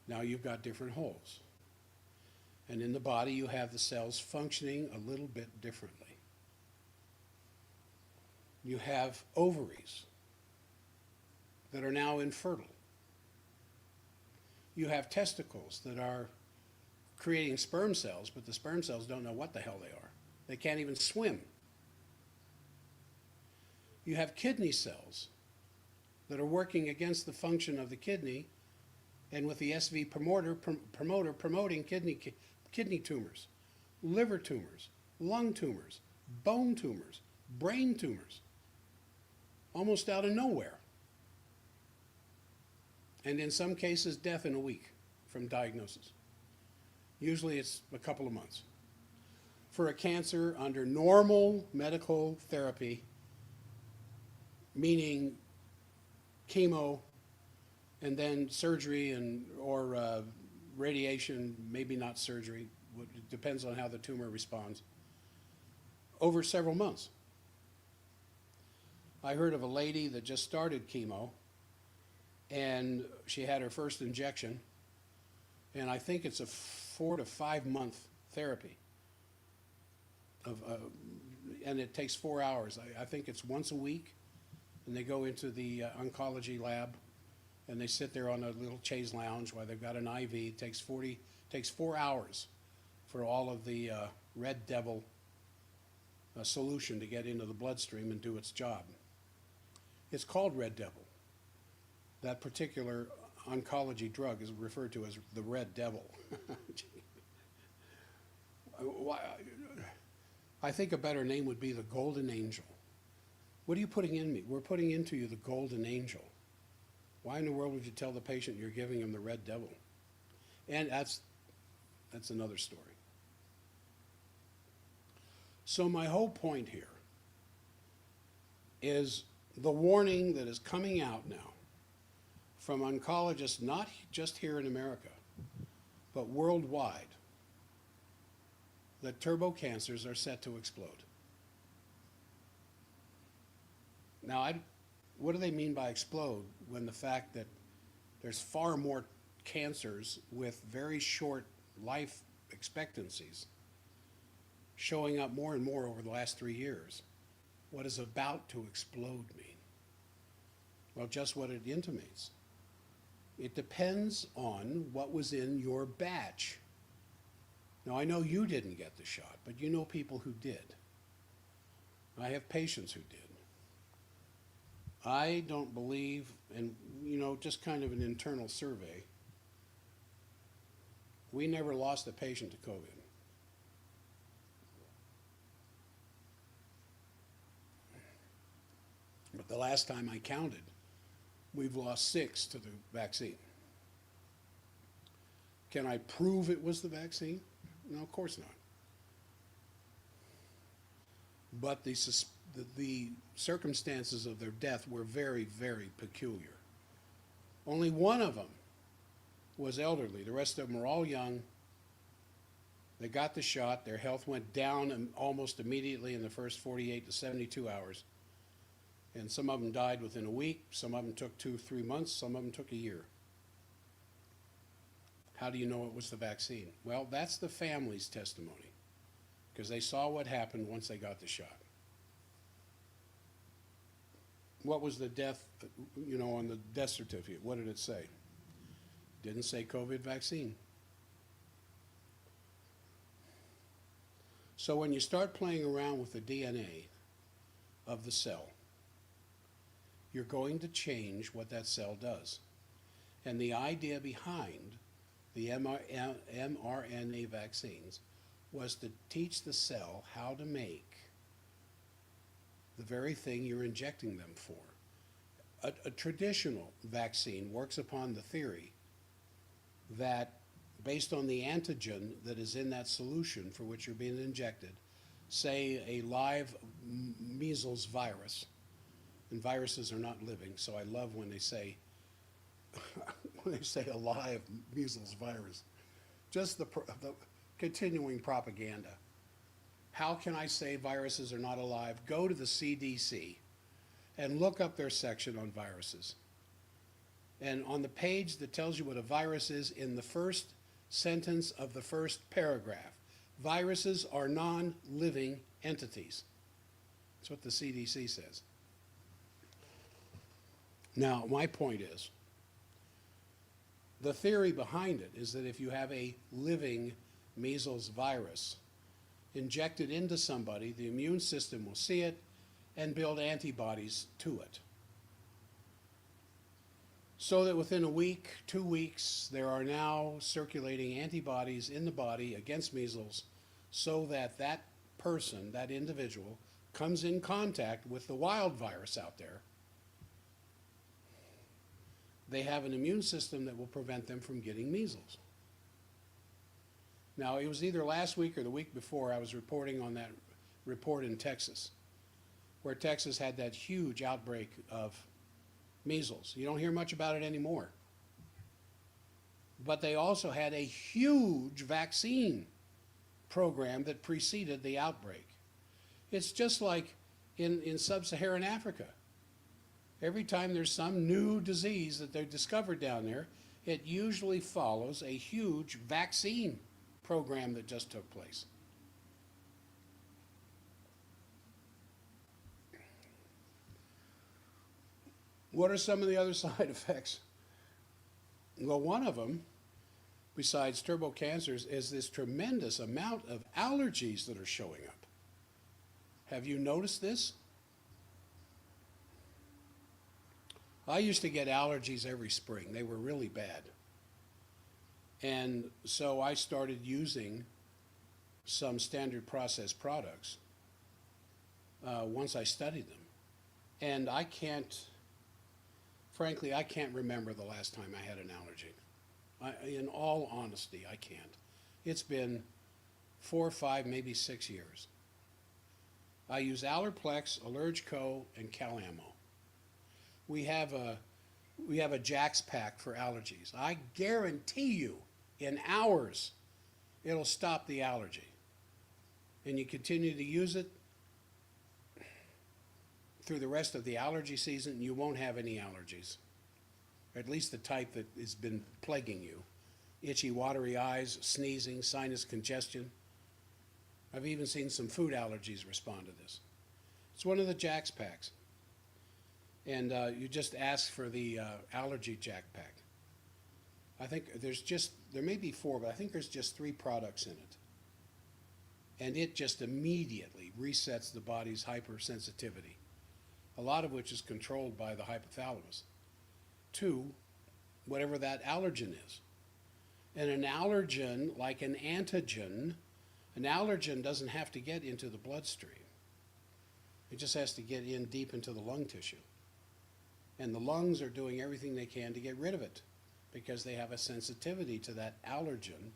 Now you've got different holes. And in the body you have the cells functioning a little bit differently. You have ovaries that are now infertile. You have testicles that are creating sperm cells, but the sperm cells don't know what the hell they are. They can't even swim. You have kidney cells that are working against the function of the kidney, and with the SV promoter promoting kidney tumors, liver tumors, lung tumors, bone tumors, brain tumors. Almost out of nowhere. And in some cases, death in a week from diagnosis. Usually it's a couple of months. For a cancer under normal medical therapy, meaning chemo and then surgery or radiation, maybe not surgery, it depends on how the tumor responds, over several months. I heard of a lady that just started chemo, and she had her first injection, and I think it's a 4 to 5 month therapy, and it takes 4 hours. I think it's once a week, and they go into the oncology lab, and they sit there on a little chaise lounge while they've got an IV. It takes 4 hours for all of the red devil solution to get into the bloodstream and do its job. It's called red devil. That particular oncology drug is referred to as the red devil. I think a better name would be the golden angel. What are you putting in me? We're putting into you the golden angel. Why in the world would you tell the patient you're giving him the red devil? And that's another story. So my whole point here is the warning that is coming out now from oncologists, not just here in America, but worldwide, that turbo cancers are set to explode. Now, what do they mean by explode when the fact that there's far more cancers with very short life expectancies showing up more and more over the last 3 years? What does about to explode mean? Well, just what it intimates. It depends on what was in your batch. Now, I know you didn't get the shot, but you know people who did. I have patients who did. I don't believe, and just kind of an internal survey, we never lost a patient to COVID. But the last time I counted, we've lost 6 to the vaccine. Can I prove it was the vaccine? No, of course not. But the circumstances of their death were very, very peculiar. Only one of them was elderly. The rest of them were all young. They got the shot. Their health went down almost immediately in the first 48 to 72 hours. And some of them died within a week. Some of them took 2-3 months. Some of them took a year. How do you know it was the vaccine? Well, that's the family's testimony, because they saw what happened once they got the shot. What was the death, on the death certificate? What did it say? Didn't say COVID vaccine. So when you start playing around with the DNA of the cell, you're going to change what that cell does. And the idea behind the mRNA vaccines was to teach the cell how to make the very thing you're injecting them for. A traditional vaccine works upon the theory that based on the antigen that is in that solution for which you're being injected, say a live measles virus, and viruses are not living, so I love when they say a live measles virus, just the continuing propaganda. How can I say viruses are not alive? Go to the CDC and look up their section on viruses. And on the page that tells you what a virus is, in the first sentence of the first paragraph, viruses are non-living entities. That's what the CDC says. Now, my point is, the theory behind it is that if you have a living measles virus injected into somebody, the immune system will see it and build antibodies to it. So that within a week, 2 weeks, there are now circulating antibodies in the body against measles, so that that person, that individual, comes in contact with the wild virus out there. They have an immune system that will prevent them from getting measles. Now, it was either last week or the week before I was reporting on that report in Texas, where Texas had that huge outbreak of measles. You don't hear much about it anymore. But they also had a huge vaccine program that preceded the outbreak. It's just like in sub-Saharan Africa. Every time there's some new disease that they've discovered down there, it usually follows a huge vaccine program that just took place. What are some of the other side effects? Well, one of them, besides turbo cancers, is this tremendous amount of allergies that are showing up. Have you noticed this? I used to get allergies every spring. They were really bad. And so I started using some standard process products once I studied them. And frankly, I can't remember the last time I had an allergy. In all honesty, I can't. It's been 4, 5, maybe 6 years. I use Allerplex, Allergico, and Calamo. We have a Jack's pack for allergies. I guarantee you, in hours, it'll stop the allergy. And you continue to use it through the rest of the allergy season, and you won't have any allergies. Or at least the type that has been plaguing you. Itchy, watery eyes, sneezing, sinus congestion. I've even seen some food allergies respond to this. It's one of the Jack's packs. And you just ask for the allergy Jack pack. I think there may be 4, but I think there's just 3 products in it. And it just immediately resets the body's hypersensitivity a lot of which is controlled by the hypothalamus, to whatever that allergen is. And an allergen, like an allergen doesn't have to get into the bloodstream. It just has to get in deep into the lung tissue. And the lungs are doing everything they can to get rid of it because they have a sensitivity to that allergen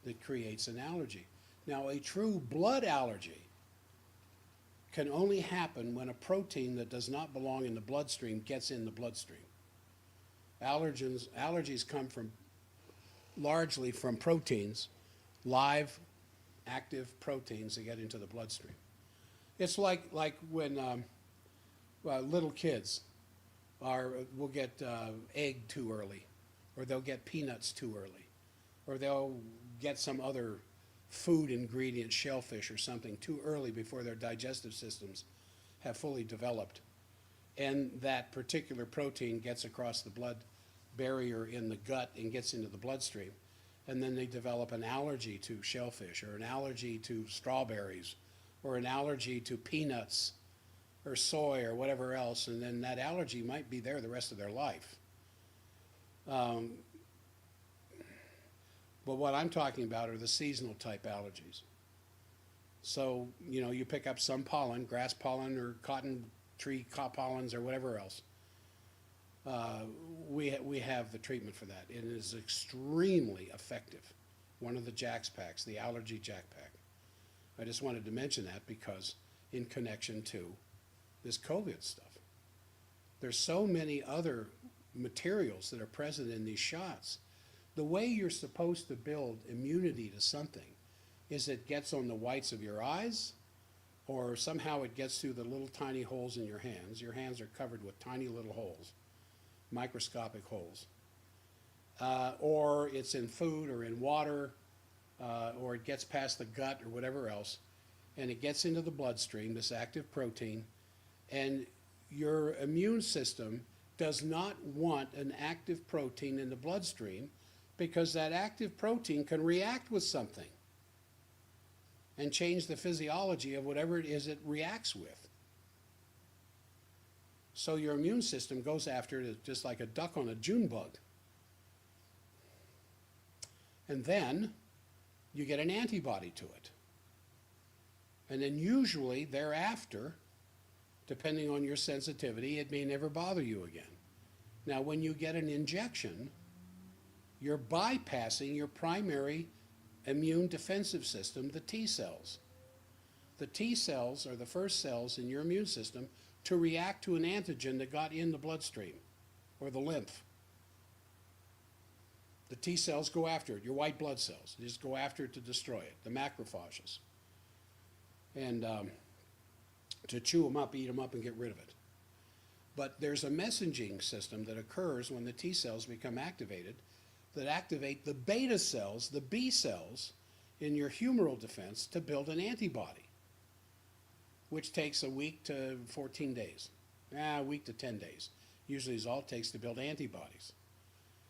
that creates an allergy. Now, a true blood allergy can only happen when a protein that does not belong in the bloodstream gets in the bloodstream. Allergies come largely from proteins, live, active proteins that get into the bloodstream. It's like when little kids will get egg too early, or they'll get peanuts too early, or they'll get some other food ingredient, shellfish or something, too early before their digestive systems have fully developed. And that particular protein gets across the blood barrier in the gut and gets into the bloodstream. And then they develop an allergy to shellfish, or an allergy to strawberries, or an allergy to peanuts or soy or whatever else, and then that allergy might be there the rest of their life. But what I'm talking about are the seasonal type allergies. So, you pick up some pollen, grass pollen or cotton tree pollens or whatever else. We have the treatment for that. It is extremely effective. One of the Jack's packs, the Allergy Jack Pack. I just wanted to mention that because in connection to this COVID stuff. There's so many other materials that are present in these shots. The way you're supposed to build immunity to something is it gets on the whites of your eyes, or somehow it gets through the little tiny holes in your hands. Your hands are covered with tiny little holes, microscopic holes. Or it's in food or in water, or it gets past the gut or whatever else, and it gets into the bloodstream, this active protein, and your immune system does not want an active protein in the bloodstream because that active protein can react with something and change the physiology of whatever it is it reacts with. So your immune system goes after it just like a duck on a June bug. And then you get an antibody to it. And then usually thereafter, depending on your sensitivity, it may never bother you again. Now, when you get an injection, you're bypassing your primary immune defensive system, the T cells. The T cells are the first cells in your immune system to react to an antigen that got in the bloodstream or the lymph. The T cells go after it, your white blood cells. They just go after it to destroy it, the macrophages. And to chew them up, eat them up, and get rid of it. But there's a messaging system that occurs when the T cells become activated that activate the beta cells, the B cells, in your humoral defense to build an antibody, which takes a week to 14 days. A week to 10 days. Usually is all it takes to build antibodies.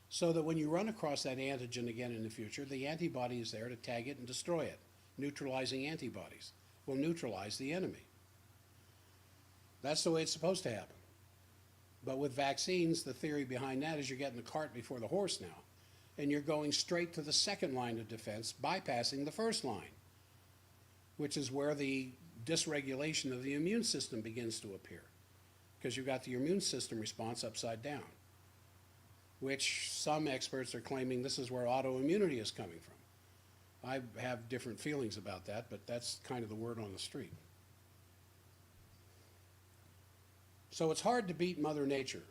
So that when you run across that antigen again in the future, the antibody is there to tag it and destroy it. Neutralizing antibodies will neutralize the enemy. That's the way it's supposed to happen. But with vaccines, the theory behind that is you're getting the cart before the horse now. And you're going straight to the second line of defense, bypassing the first line, which is where the dysregulation of the immune system begins to appear, because you've got the immune system response upside down, which some experts are claiming this is where autoimmunity is coming from. I have different feelings about that, but that's kind of the word on the street. So it's hard to beat Mother Nature.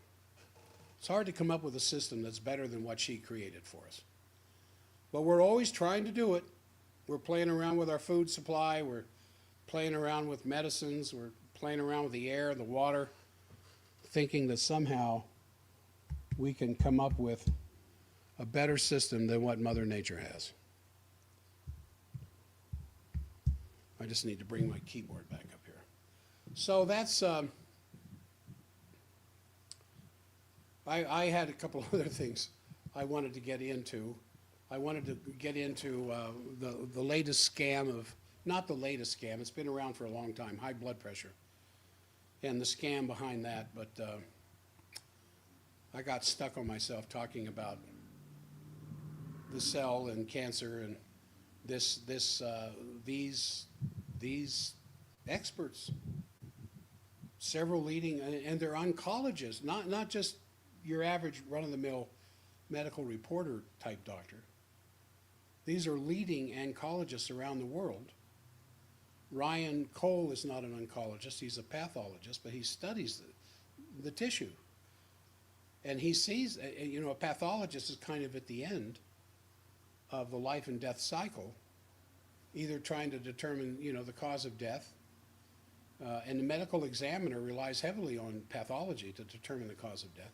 It's hard to come up with a system that's better than what she created for us. But we're always trying to do it. We're playing around with our food supply. We're playing around with medicines. We're playing around with the air, the water, thinking that somehow we can come up with a better system than what Mother Nature has. I just need to bring my keyboard back up here. So that's... I had a couple other things I wanted to get into. I wanted to get into the latest scam of, not the latest scam, it's been around for a long time, high blood pressure. and the scam behind that, but I got stuck on myself talking about the cell and cancer and these experts, several leading, and they're oncologists, not just your average run-of-the-mill medical reporter type doctor. These are leading oncologists around the world. Ryan Cole is not an oncologist, he's a pathologist, but he studies the tissue. And he sees, a pathologist is kind of at the end of the life and death cycle, either trying to determine, the cause of death, and the medical examiner relies heavily on pathology to determine the cause of death.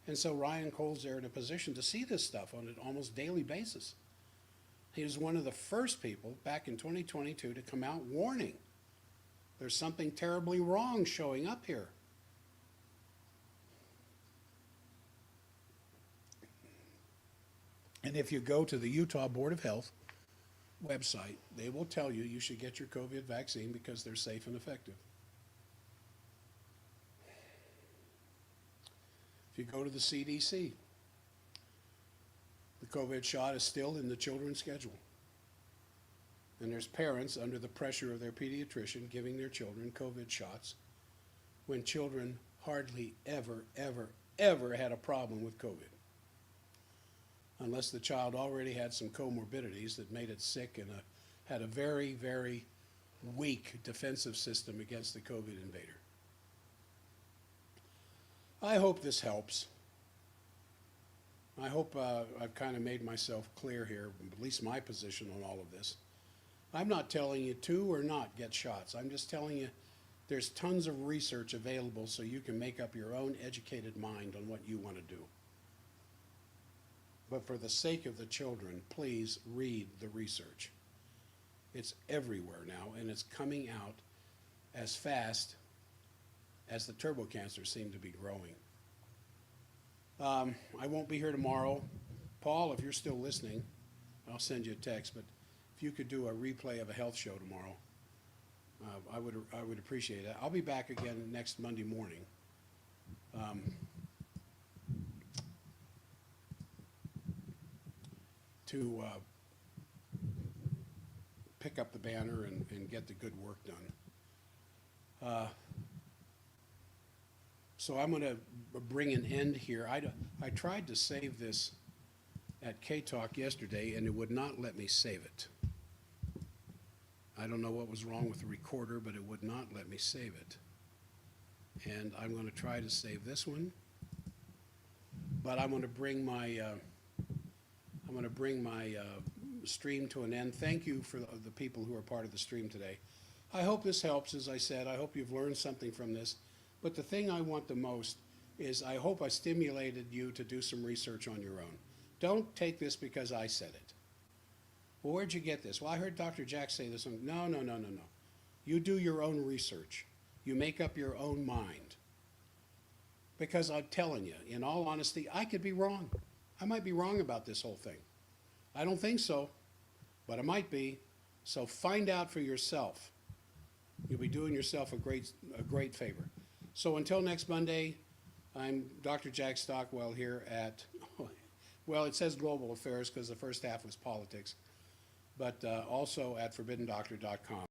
And so Ryan Cole's there in a position to see this stuff on an almost daily basis. He was one of the first people back in 2022 to come out warning there's something terribly wrong showing up here. And if you go to the Utah Board of Health website, they will tell you should get your COVID vaccine because they're safe and effective. If you go to the CDC, the COVID shot is still in the children's schedule. And there's parents under the pressure of their pediatrician giving their children COVID shots when children hardly ever, ever, ever had a problem with COVID. Unless the child already had some comorbidities that made it sick and had a very, very weak defensive system against the COVID invader. I hope this helps. I hope I've kind of made myself clear here, at least my position on all of this. I'm not telling you to or not get shots. I'm just telling you there's tons of research available so you can make up your own educated mind on what you want to do. But for the sake of the children, please read the research. It's everywhere now, and it's coming out as fast as the turbo cancers seem to be growing. I won't be here tomorrow. Paul, if you're still listening, I'll send you a text, but if you could do a replay of a health show tomorrow, I would appreciate it. I'll be back again next Monday morning. To pick up the banner and get the good work done. So I'm going to bring an end here. I tried to save this at K-Talk yesterday, and it would not let me save it. I don't know what was wrong with the recorder, but it would not let me save it. And I'm going to try to save this one, but I'm going to bring my stream to an end. Thank you for the people who are part of the stream today. I hope this helps, as I said. I hope you've learned something from this. But the thing I want the most is I hope I stimulated you to do some research on your own. Don't take this because I said it. Well, where'd you get this? Well, I heard Dr. Jack say this. No. You do your own research. You make up your own mind. Because I'm telling you, in all honesty, I could be wrong. I might be wrong about this whole thing. I don't think so, but I might be. So find out for yourself. You'll be doing yourself a great favor. So until next Monday, I'm Dr. Jack Stockwell here at, well, it says Global Affairs because the first half was politics, but also at ForbiddenDoctor.com.